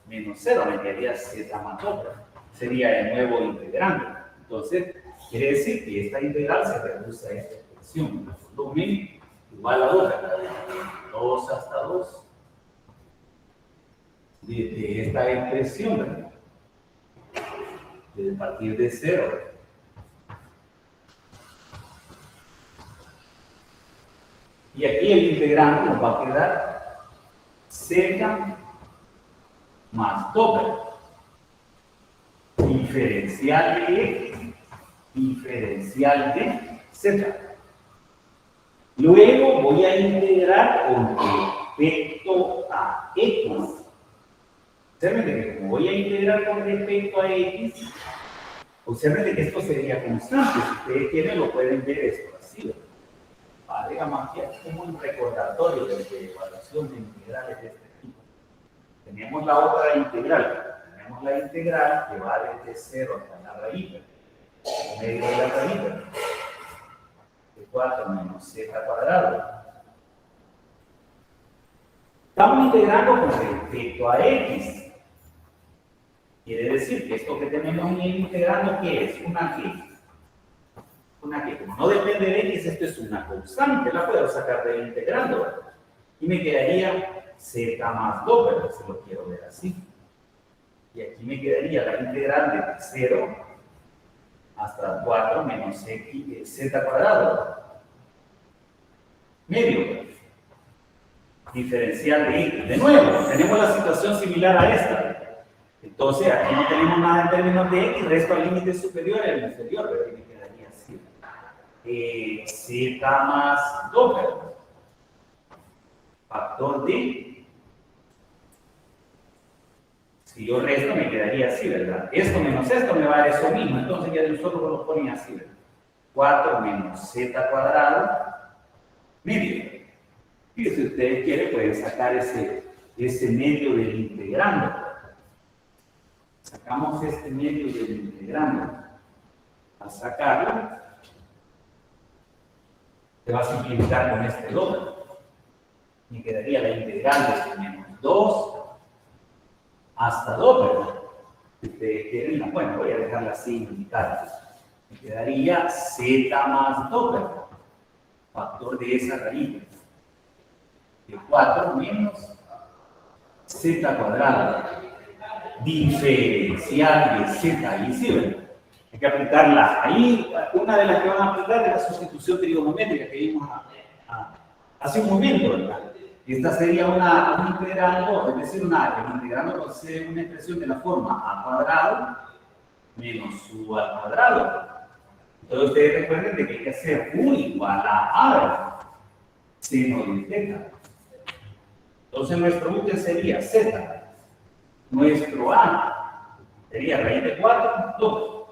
menos 0, me quedaría Z más 2. Sería el nuevo integrando. Entonces, quiere decir que esta integral se reduce a esta expresión. El volumen igual a 2. 2 hasta 2. De esta expresión, ¿verdad? De partir de 0. Y aquí el integrando nos va a quedar Z más 2. Diferencial de X, diferencial de Z. Luego voy a integrar con respecto a X. Observen que como voy a integrar con respecto a X, observen que esto sería constante. Si ustedes quieren, lo pueden ver esto así, ¿verdad? Digamos aquí es como un recordatorio de evaluación de integrales de este tipo. Tenemos la otra integral. Tenemos la integral que va desde 0 hasta la raíz, medio de la raíz, de 4 menos z cuadrado. Estamos integrando con respecto a x. Quiere decir que esto que tenemos en el integrando, ¿qué es? Una que. Una que, como no depende de x, esto es una constante, la puedo sacar del integrando, ¿verdad? Y me quedaría z más 2, ¿verdad? Si lo quiero ver así. Y aquí me quedaría la integral de 0 hasta 4 menos x, z cuadrado. Medio. Diferencial de x. De nuevo, tenemos la situación similar a esta. Entonces, aquí no tenemos nada en términos de x, resto al límite superior y al inferior, ¿verdad? Y me quedaría así. Z más 2, ¿verdad? Factor de. Si yo resto, me quedaría así, ¿verdad? Esto menos esto me va a dar eso mismo. Entonces, ya nosotros lo ponen así, ¿verdad? 4 menos z cuadrado, medio. Y si ustedes quieren, pueden sacar ese medio del integrando. Sacamos este medio del integrando. Al sacarlo, se va a simplificar con este doble. Me quedaría la integral de menos 2 hasta 2, ¿verdad? Si ustedes quieren, bueno, voy a dejarla así indicada. Me quedaría z más 2, ¿verdad? Factor de esa raíz. De 4 menos z cuadrado. Diferencial de z. Ahí sí, ¿verdad? Hay que aplicarla. Ahí, una de las que van a aplicar es la sustitución trigonométrica que vimos hace un momento, ¿verdad? Esta sería una integrando, es decir, el integrando concede una expresión de la forma a cuadrado menos u al cuadrado. Entonces ustedes recuerden de que hay que hacer u igual a seno de θ. Entonces nuestro u sería z. Nuestro a sería raíz de 4, 2.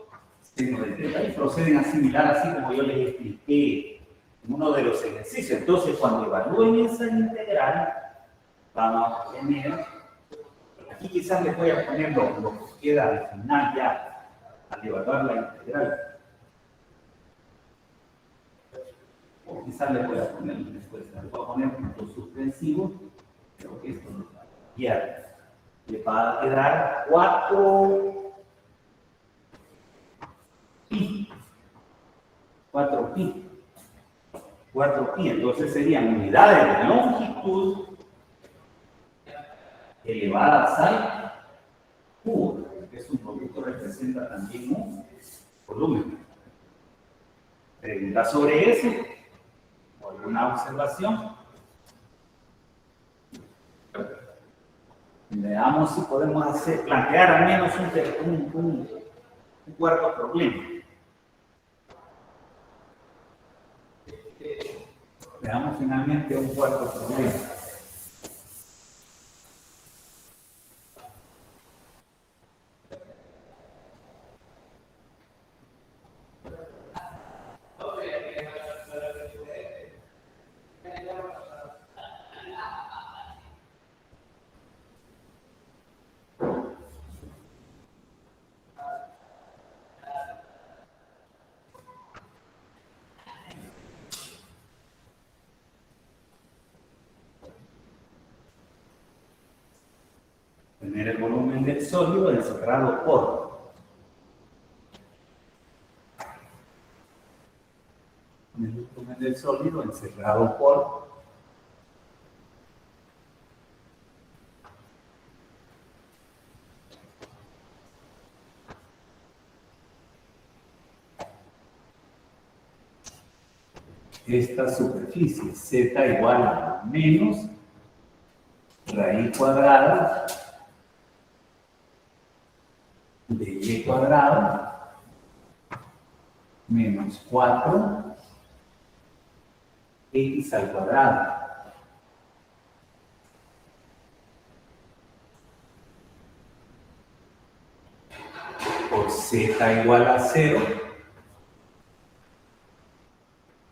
Seno de θ. Y proceden a asimilar así como yo les expliqué en uno de los ejercicios. Entonces, cuando evalúen esa integral, vamos a tener, aquí quizás les voy a poner lo que queda al final ya, al evaluar la integral. O quizás les voy a poner después, les voy a poner puntos suspensivos, creo que esto nos va a guiar. Le va a quedar 4 pi. 4 pi. 4pi, entonces serían unidades de longitud elevadas al cubo, que es un producto que representa también un volumen. ¿Pregunta sobre eso? ¿O alguna observación? Veamos si podemos plantear al menos un cuarto problema. Veamos finalmente un cuarto problema. del sólido encerrado por. El volumen del sólido encerrado por. Esta superficie, z igual a menos raíz cuadrada de y cuadrado menos 4 x al cuadrado por z igual a 0.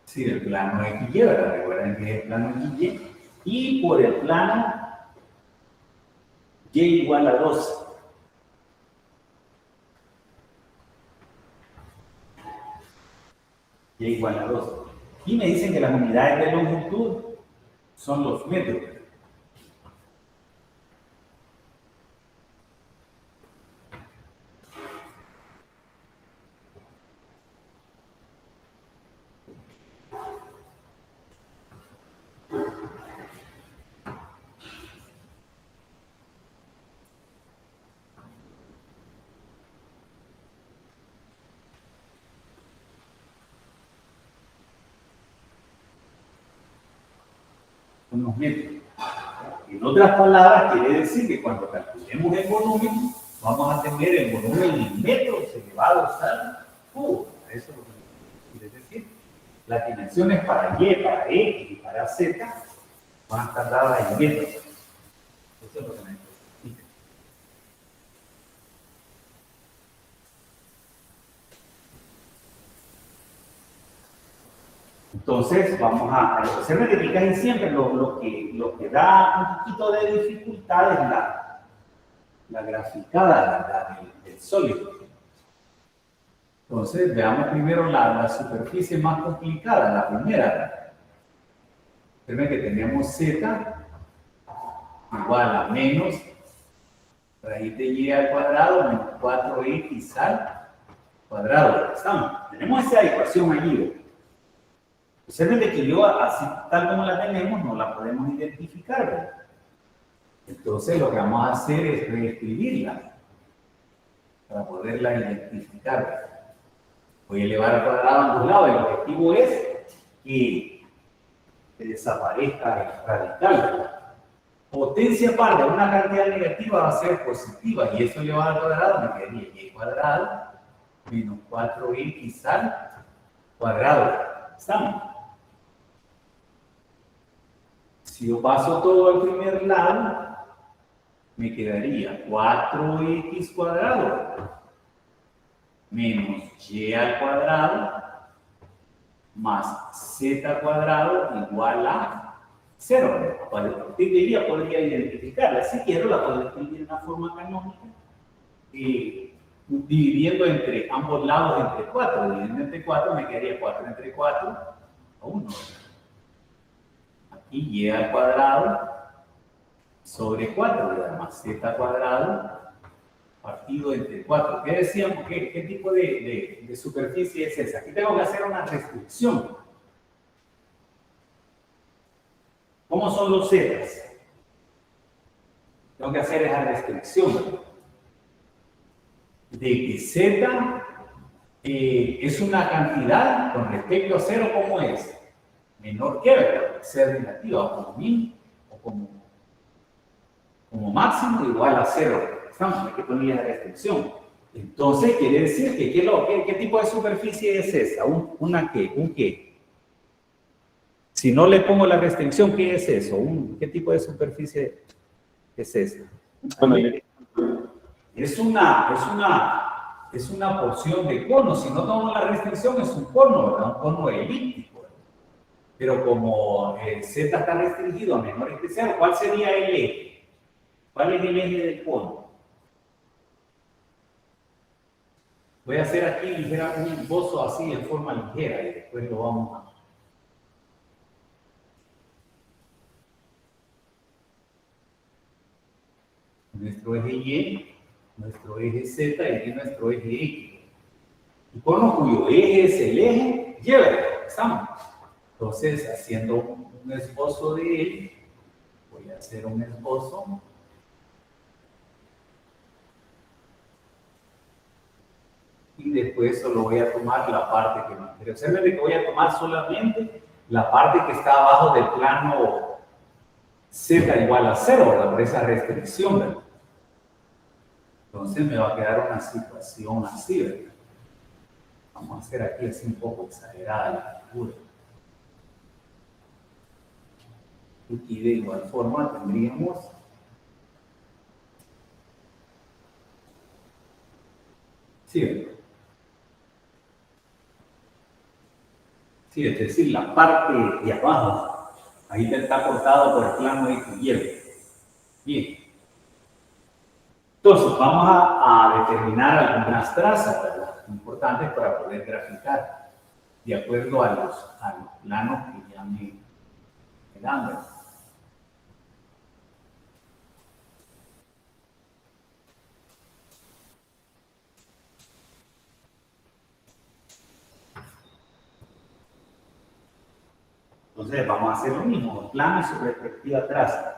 Sí, el plano XY, ¿verdad? Recuerden que es el plano XY. Y por el plano Y igual a 2. Y igual a 2. Y me dicen que las unidades de longitud son los metros. Unos metros. En otras palabras, quiere decir que cuando calculemos el volumen, vamos a tener el volumen en metros elevados al cubo. Eso es lo que quiere decir. Las dimensiones para Y, para X y para Z van a estar dadas en metros. Eso es lo que me explica. Entonces, vamos a observar que casi siempre lo que da un poquito de dificultad es la graficada del sólido. Entonces, veamos primero la superficie más complicada, la primera. Observen que tenemos z igual a menos raíz de y al cuadrado menos 4x al cuadrado. ¿Estamos? Tenemos esa ecuación allí. Observen que yo, así tal como la tenemos, no la podemos identificar, ¿verdad? Entonces, lo que vamos a hacer es reescribirla para poderla identificar. Voy a elevar al cuadrado a ambos lados. El objetivo es que desaparezca el radical, ¿verdad? Potencia par de una cantidad negativa va a ser positiva, y eso elevado al cuadrado me quedaría y cuadrado menos 4x al cuadrado. ¿Estamos? Si yo paso todo al primer lado, me quedaría 4x cuadrado menos y al cuadrado más z cuadrado igual a 0. A partir de ahí ya podría identificarla. Si quiero, la puedo escribir en una forma canónica, dividiendo entre ambos lados entre 4. Dividiendo entre 4 me quedaría 4 entre 4 a 1. Aquí y al cuadrado sobre 4, más z cuadrado partido entre 4. ¿Qué decíamos? ¿Qué tipo de superficie es esa? Aquí tengo que hacer una restricción. ¿Cómo son los zetas? Tengo que hacer esa restricción de que z es una cantidad con respecto a 0, ¿cómo es? Menor que, ¿verdad? Ser negativa, o como mínimo, o como máximo igual a 0. Estamos, hay que poner la restricción. Entonces, quiere decir que ¿qué tipo de superficie es esa? ¿Un qué? Si no le pongo la restricción, ¿qué es eso? ¿Qué tipo de superficie es esa? Es una porción de cono. Si no tomo la restricción, es un cono, ¿verdad? Un cono elíptico. Pero como el Z está restringido a menores que 0, ¿cuál sería el eje? ¿Cuál es el eje del cono? Voy a hacer aquí un bozo así en forma ligera y después lo vamos a... Nuestro eje Y nuestro eje Z y aquí nuestro eje X. Y con cuyo eje es el eje Y, ¿verdad? Estamos. Entonces, haciendo un esbozo de él, voy a hacer un esbozo. Y después solo voy a tomar la parte que me interesa. Observen que voy a tomar solamente la parte que está abajo del plano Z igual a 0, ¿verdad? Por esa restricción, ¿verdad? Entonces me va a quedar una situación así, ¿verdad? Vamos a hacer aquí así un poco exagerada la figura. Y de igual forma tendríamos ¿verdad? Sí, es decir, la parte de abajo, ahí está cortado por el plano X y Y. Bien. Entonces, vamos a determinar algunas trazas, ¿verdad? Importantes para poder graficar, de acuerdo a los planos que ya me dan, ¿verdad? Entonces, vamos a hacer lo mismo, el plano y su respectiva traza.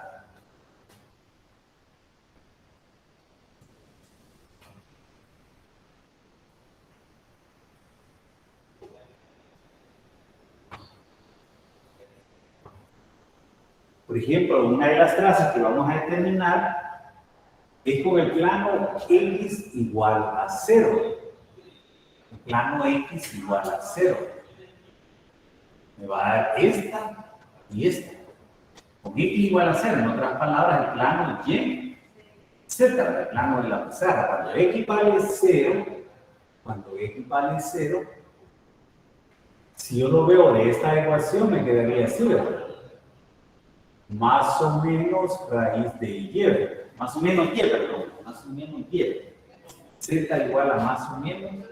Por ejemplo, una de las trazas que vamos a determinar es con el plano X igual a 0. El plano X igual a 0. Me va a dar esta y esta. Con X igual a 0, en otras palabras, el plano Y, Z, el plano de la pizarra. Cuando X vale 0, si yo lo veo de esta ecuación, me quedaría así, ¿verdad? Más o menos raíz de Y, más o menos Y, perdón, más o menos Y. Z igual a más o menos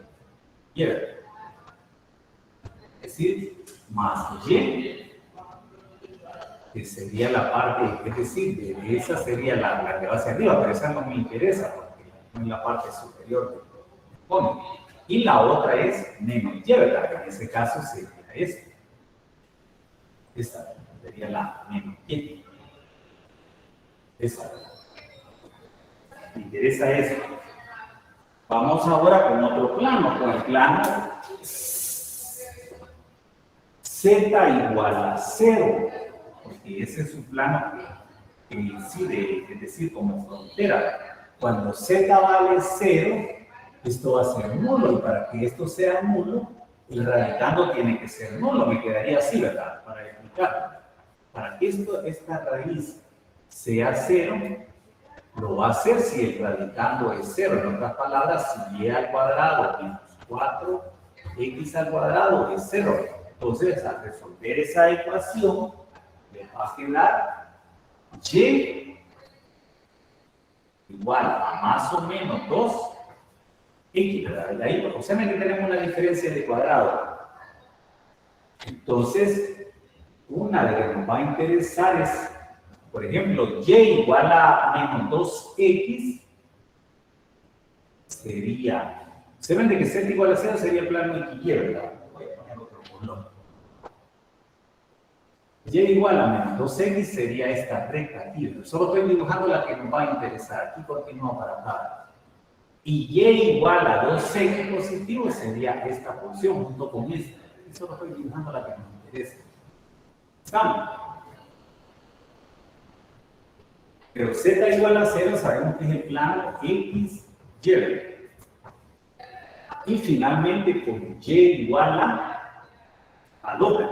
Y. Es decir, más Y, que sería la parte, es decir, de esa sería la que va hacia arriba, pero esa no me interesa, porque no es la parte superior que pone. Y la otra es menos Y, ¿verdad? Que en ese caso sería esta. Esta sería la menos Y. Esa. Me interesa eso. Vamos ahora con otro plano, con el plano Z igual a 0, porque ese es un plano que incide, es decir, como frontera. Cuando Z vale 0, esto va a ser nulo, y para que esto sea nulo, el radicando tiene que ser nulo. Me quedaría así, ¿verdad? Para explicar. Para que esta raíz sea 0, lo va a hacer si el radicando es 0. En otras palabras, si Y al cuadrado menos 4x al cuadrado es 0. Entonces, al resolver esa ecuación, le va a quedar Y igual a más o menos 2x, ¿verdad? Ahí, observen que tenemos una diferencia de cuadrado. Entonces, una de las que nos va a interesar es, por ejemplo, Y igual a menos 2x sería, se ven de que Z igual a 0 sería el plano X, ¿verdad? Voy a poner otro color. Y igual a menos 2x sería esta recta aquí. Solo estoy dibujando la que nos va a interesar. Aquí continúa para acá. Y Y igual a 2x positivo sería esta porción junto con esta. Solo estoy dibujando la que nos interesa. ¿Estamos? Pero Z igual a 0 sabemos que es el plano X, Y. Y finalmente con Y igual a 2.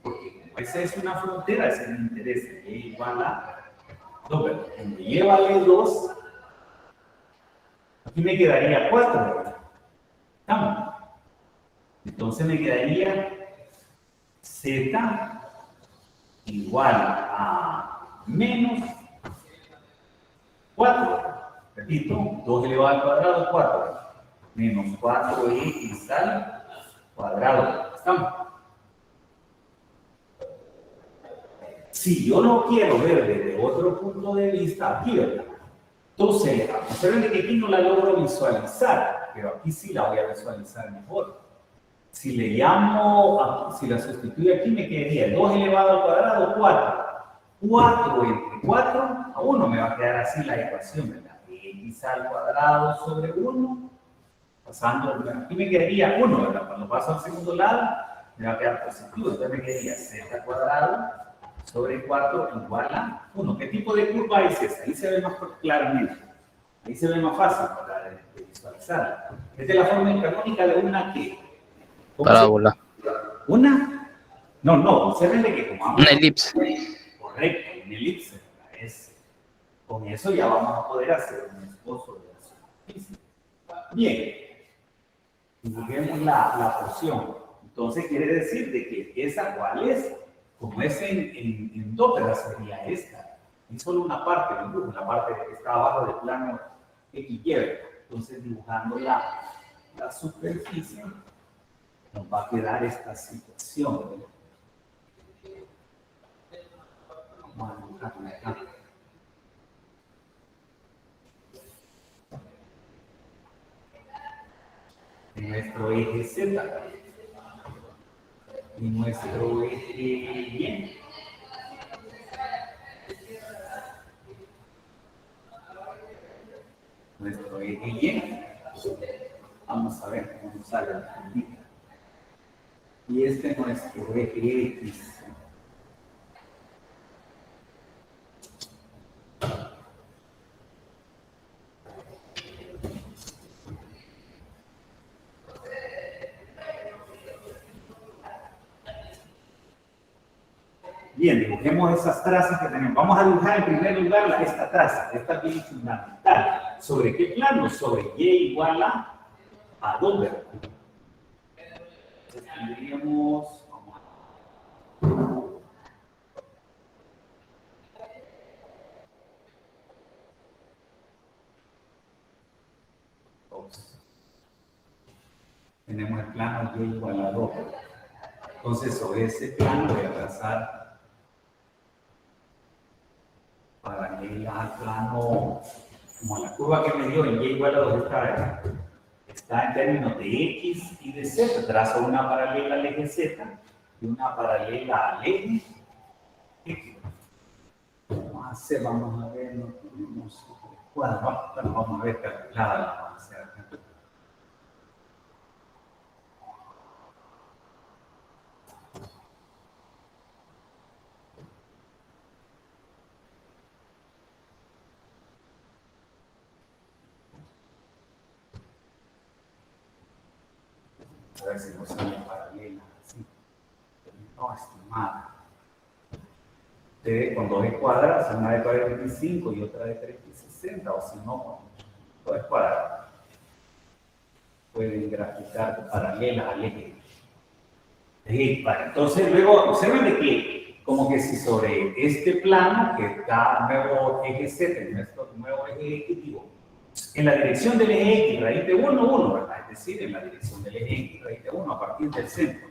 Porque como esa es una frontera, ese me interesa. Y igual a 2. Cuando Y vale 2, aquí me quedaría 4, ¿verdad? ¿Estamos? Entonces me quedaría Z igual a menos 4. Repito, 2 elevado al cuadrado, 4. Menos 4x al cuadrado. ¿Estamos? Si yo lo quiero ver desde otro punto de vista, aquí, ¿verdad? Entonces, observen que aquí no la logro visualizar, pero aquí sí la voy a visualizar mejor. Si le llamo, si la sustituyo aquí, me quedaría 2 elevado al cuadrado, 4. 4 entre 4 a 1 me va a quedar así la ecuación, ¿verdad? X al cuadrado sobre 1, pasando, aquí me quedaría 1, ¿verdad? Cuando paso al segundo lado, me va a quedar positivo, entonces me quedaría z cuadrado sobre 4 igual a 1. ¿Qué tipo de curva es esa? Ahí se ve más claramente. Ahí se ve más fácil para visualizar. Esta es la forma canónica de una ¿qué? Parábola. ¿Una? No, observen de que como Una elipse. Correcto, una elipse. Con eso ya vamos a poder hacer un esbozo de la superficie. Bien. Dibujemos la porción. Entonces quiere decir de que esa cuál es, como es en Doppler sería esta. Y solo una parte del dibujo, la parte que está abajo del plano XY. Entonces dibujando la superficie, nos va a quedar esta situación. Vamos a dibujarla acá. Nuestro eje Z y nuestro eje Y. Nuestro eje Y. Vamos a ver cómo sale la figurita. Y este es nuestro eje X. Bien, dibujemos esas trazas que tenemos. Vamos a dibujar en primer lugar esta traza. Esta es bien fundamental. ¿Sobre qué plano? Sobre Y igual a Doppler. Entonces tendríamos, vamos a tenemos el plano Y igual a Doppler. Entonces sobre ese plano voy a trazar paralela al plano, como la curva que me dio en Y igual a 2 está en términos de X y de Z. Trazo una paralela al eje Z y una paralela al eje X. Vamos a ver, no tenemos cuadro, vamos a ver calculada la vamos a hacer acá. A ver si nos sale paralela, así. No, estimada. Con dos cuadradas, una de 45 y otra de 360, o si no, con dos cuadradas. Pueden graficar paralelas al eje. Entonces, luego, observen de que, como que si sobre este plano, que está nuevo eje Z, nuestro nuevo eje X, digo, en la dirección del eje X, raíz de 1, 1, ¿verdad? Es decir, en la dirección del eje X, raíz de 1, a partir del centro.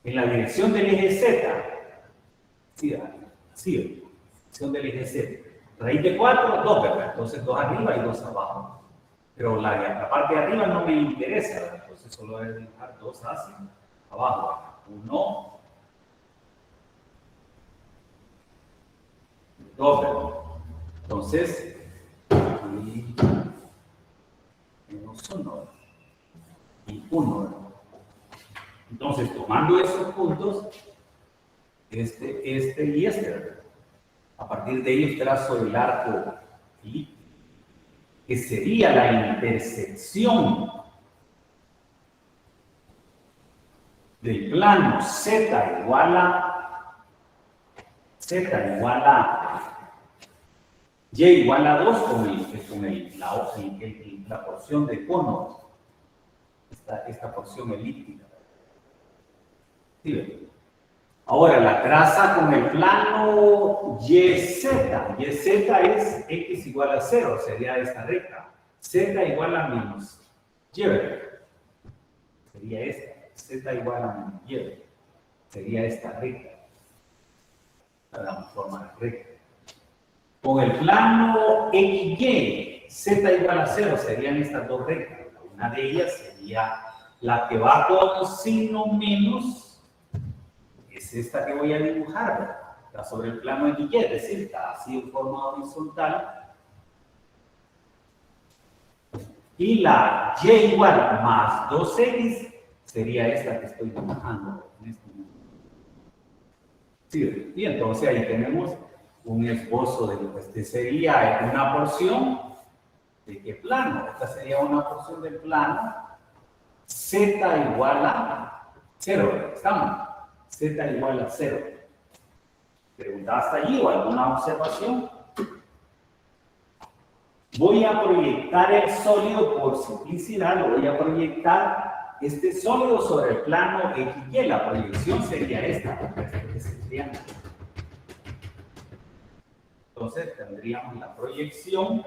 En la dirección del eje Z, dirección del eje Z, raíz de 4, 2, ¿verdad? Entonces 2 arriba y 2 abajo. Pero la parte de arriba no me interesa, ¿verdad? Entonces solo voy a dibujar 2 hacia abajo, ¿verdad? 1, 2, ¿verdad? Entonces, aquí tenemos 1 y 1, ¿verdad? Entonces, tomando esos puntos, este y este, ¿verdad? A partir de ellos trazo el arco elíptico, que sería la intersección del plano Z igual a Y igual a 2 con la porción de cono, esta porción elíptica. ¿Sí ven? Ahora, la traza con el plano YZ. YZ es X igual a 0, sería esta recta. Z igual a menos Y. Sería esta. Z igual a menos Y. Sería esta recta. Le damos forma de recta. Con el plano XY, Z igual a 0 serían estas dos rectas. Una de ellas sería la que va con signo menos, es esta que voy a dibujar, ¿verdad? Está sobre el plano XY, es decir, está así en forma horizontal. Y la Y igual más 2X sería esta que estoy dibujando en este momento. Sí, y entonces ahí tenemos un esbozo de lo que este sería una porción de qué plano. Esta sería una porción del plano Z igual a 0. ¿Estamos? Z igual a 0. ¿Pregunta hasta allí o alguna observación? Voy a proyectar el sólido, por simplicidad, lo voy a proyectar este sólido sobre el plano XY. La proyección sería esta, este triángulo. Entonces tendríamos la proyección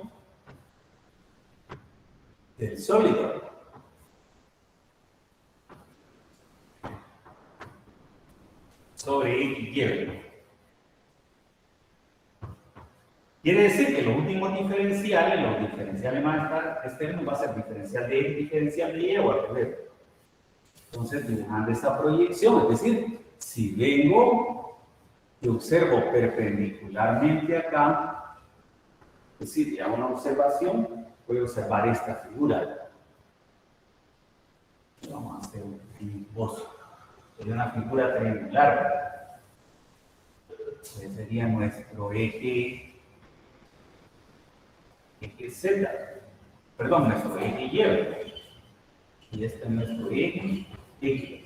del sólido sobre XY. Quiere decir que los últimos diferenciales, los diferenciales más externos, va a ser diferencial de X, diferencial de Y o al revés. Entonces, dibujando esta proyección, es decir, si vengo y observo perpendicularmente acá, es decir, y hago una observación, voy a observar esta figura. Vamos a hacer un esbozo. Es una figura triangular. Ese sería nuestro eje Z, perdón, nuestro eje Y. Y este es nuestro eje X.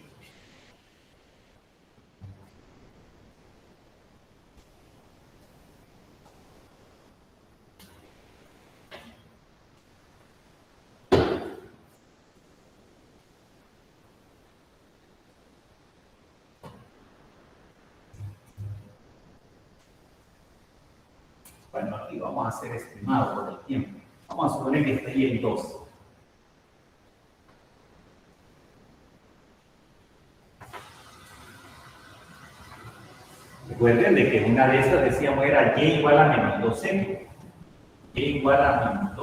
Bueno, aquí vamos a ser estimados por el tiempo. Vamos a suponer que está ahí en 2. Recuerden de que una de estas decíamos era Y igual a menos 2X. Y igual a menos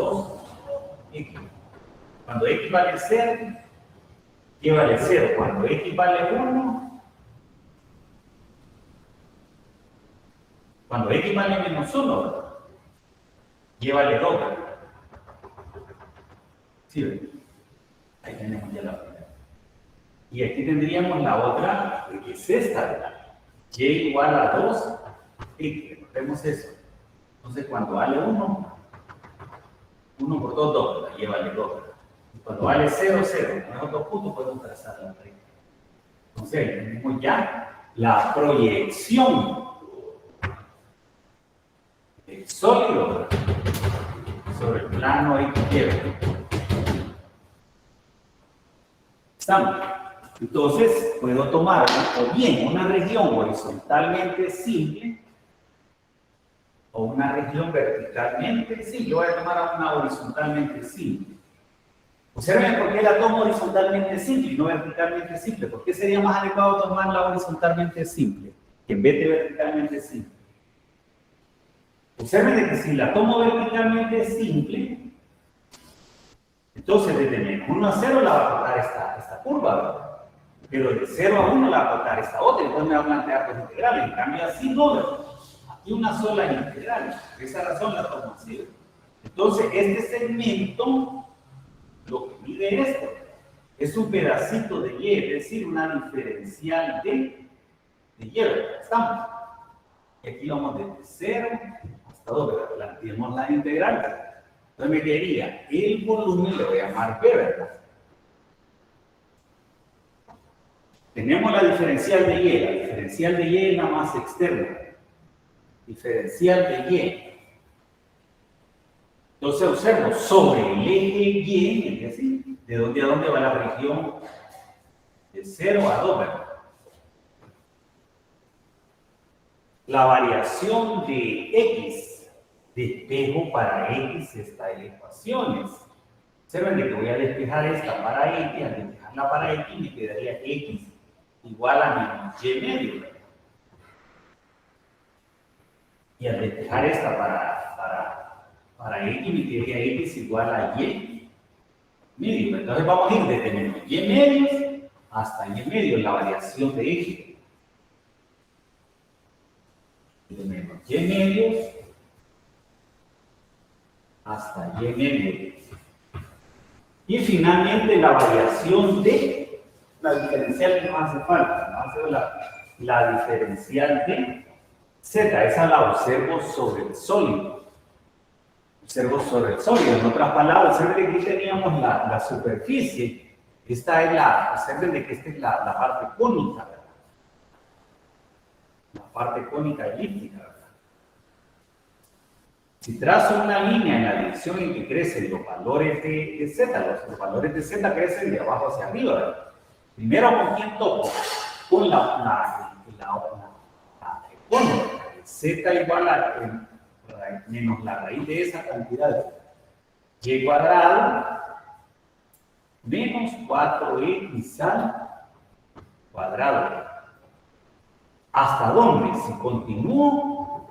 2X. Cuando X vale 0, Y vale 0. Cuando X vale 1, cuando X vale menos 1, Y vale 2. ¿Sí ven? Ahí tenemos ya la primera. Y aquí tendríamos la otra, que es esta, ¿verdad? Y igual a 2, y recordemos eso. Entonces, cuando vale 1, 1 por 2, 2, ¿verdad? Y vale 2, ¿verdad? Y cuando vale 0, 0, con esos dos puntos podemos trazar la recta. Entonces, ahí tenemos ya la proyección del sólido sobre el plano XY. ¿Estamos? Entonces, puedo tomar o bien una región horizontalmente simple o una región verticalmente simple. Yo voy a tomar una horizontalmente simple. Observen por qué la tomo horizontalmente simple y no verticalmente simple. ¿Por qué sería más adecuado tomarla horizontalmente simple que en vez de verticalmente simple? Observen que si la tomo verticalmente simple, entonces desde menos 1 a 0 la va a tocar esta curva, ¿verdad? Pero de 0 a 1 la va a tocar esta otra, entonces me va a plantear dos integrales. En cambio, así no, ¿verdad? Aquí una sola integral. Por esa razón la tomo así. Entonces, este segmento, lo que mide esto, es un pedacito de Y, es decir, una diferencial de Y, ¿verdad? ¿Estamos? Y aquí vamos desde 0 hasta 2, ¿verdad? Planteemos la integral. Entonces me quedaría el volumen, le voy a llamar B, ¿verdad? Tenemos la diferencial de Y. La diferencial de Y es la más externa. Diferencial de Y. Entonces observo sobre el eje Y, es decir, de dónde a dónde va la región de 0 a 2, ¿verdad? La variación de X, despejo para X esta ecuaciones. Observen que voy a despejar esta para X, al despejarla para X me quedaría X igual a menos Y medio. Y al despejar esta para X, mi teoría X igual a Y medio. Entonces vamos a ir desde menos Y medios hasta Y medio, la variación de X. De menos Y medios hasta Y medio. Y finalmente la variación de la diferencial que nos hace falta. Nos hace la diferencial de Z. Esa la observo sobre el sólido. Observo sobre el sólido. En otras palabras, observen que aquí teníamos la superficie. Esta es observen que esta es la parte cónica, ¿verdad? La parte cónica elíptica, ¿verdad? Si trazo una línea en la dirección en que crecen los valores de Z, los valores de Z crecen de abajo hacia arriba, ¿verdad? Primero, ¿con quién toco? Con la Z igual a menos la raíz de esa cantidad. Y cuadrado menos 4x al cuadrado. ¿Hasta dónde? Si continúo,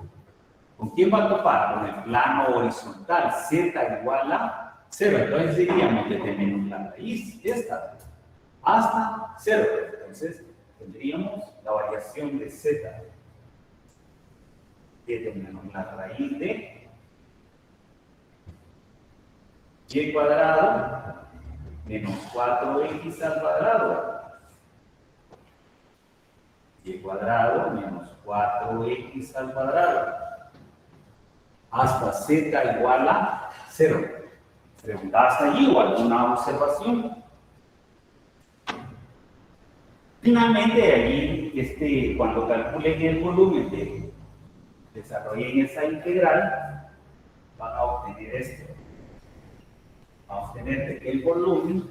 ¿con quién va a topar? Con el plano horizontal, z igual a 0. Entonces diríamos desde menos la raíz, esta, hasta 0. Entonces tendríamos la variación de z desde menos la raíz de y cuadrado menos 4x al cuadrado. Y cuadrado menos 4x al cuadrado. Hasta z igual a 0. ¿Hasta allí o alguna observación? Finalmente, allí, cuando calculen el volumen de desarrollen esa integral, van a obtener esto. Van a obtener que el volumen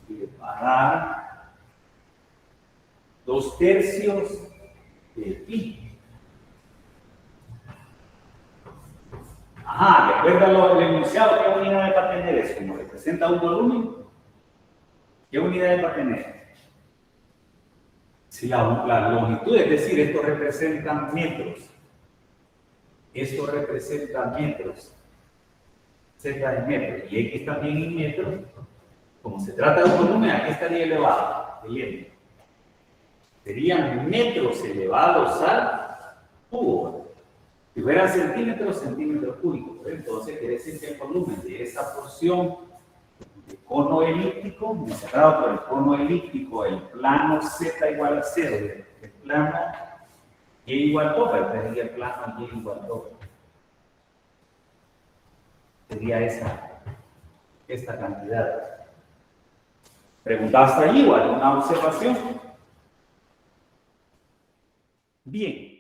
le va a dar 2/3 de pi. Ajá, ¿de acuerdo al enunciado qué unidades va a tener eso? ¿Cómo representa un volumen? ¿Qué unidades va a tener? Si la longitud, es decir, esto representa metros. Esto representa metros. Z en metros y X también en metros. Como se trata de un volumen, aquí estaría elevado. Bien. Serían metros elevados al cubo. Si fueran centímetros, centímetros cúbicos. Entonces quiere decir que el volumen de esa porción de cono elíptico, encerrado por el cono elíptico, el plano Z igual a 0, el plano Y igual a 2, sería el plano Y igual a 2. Sería esta cantidad. ¿Preguntaste allí o alguna observación? Bien.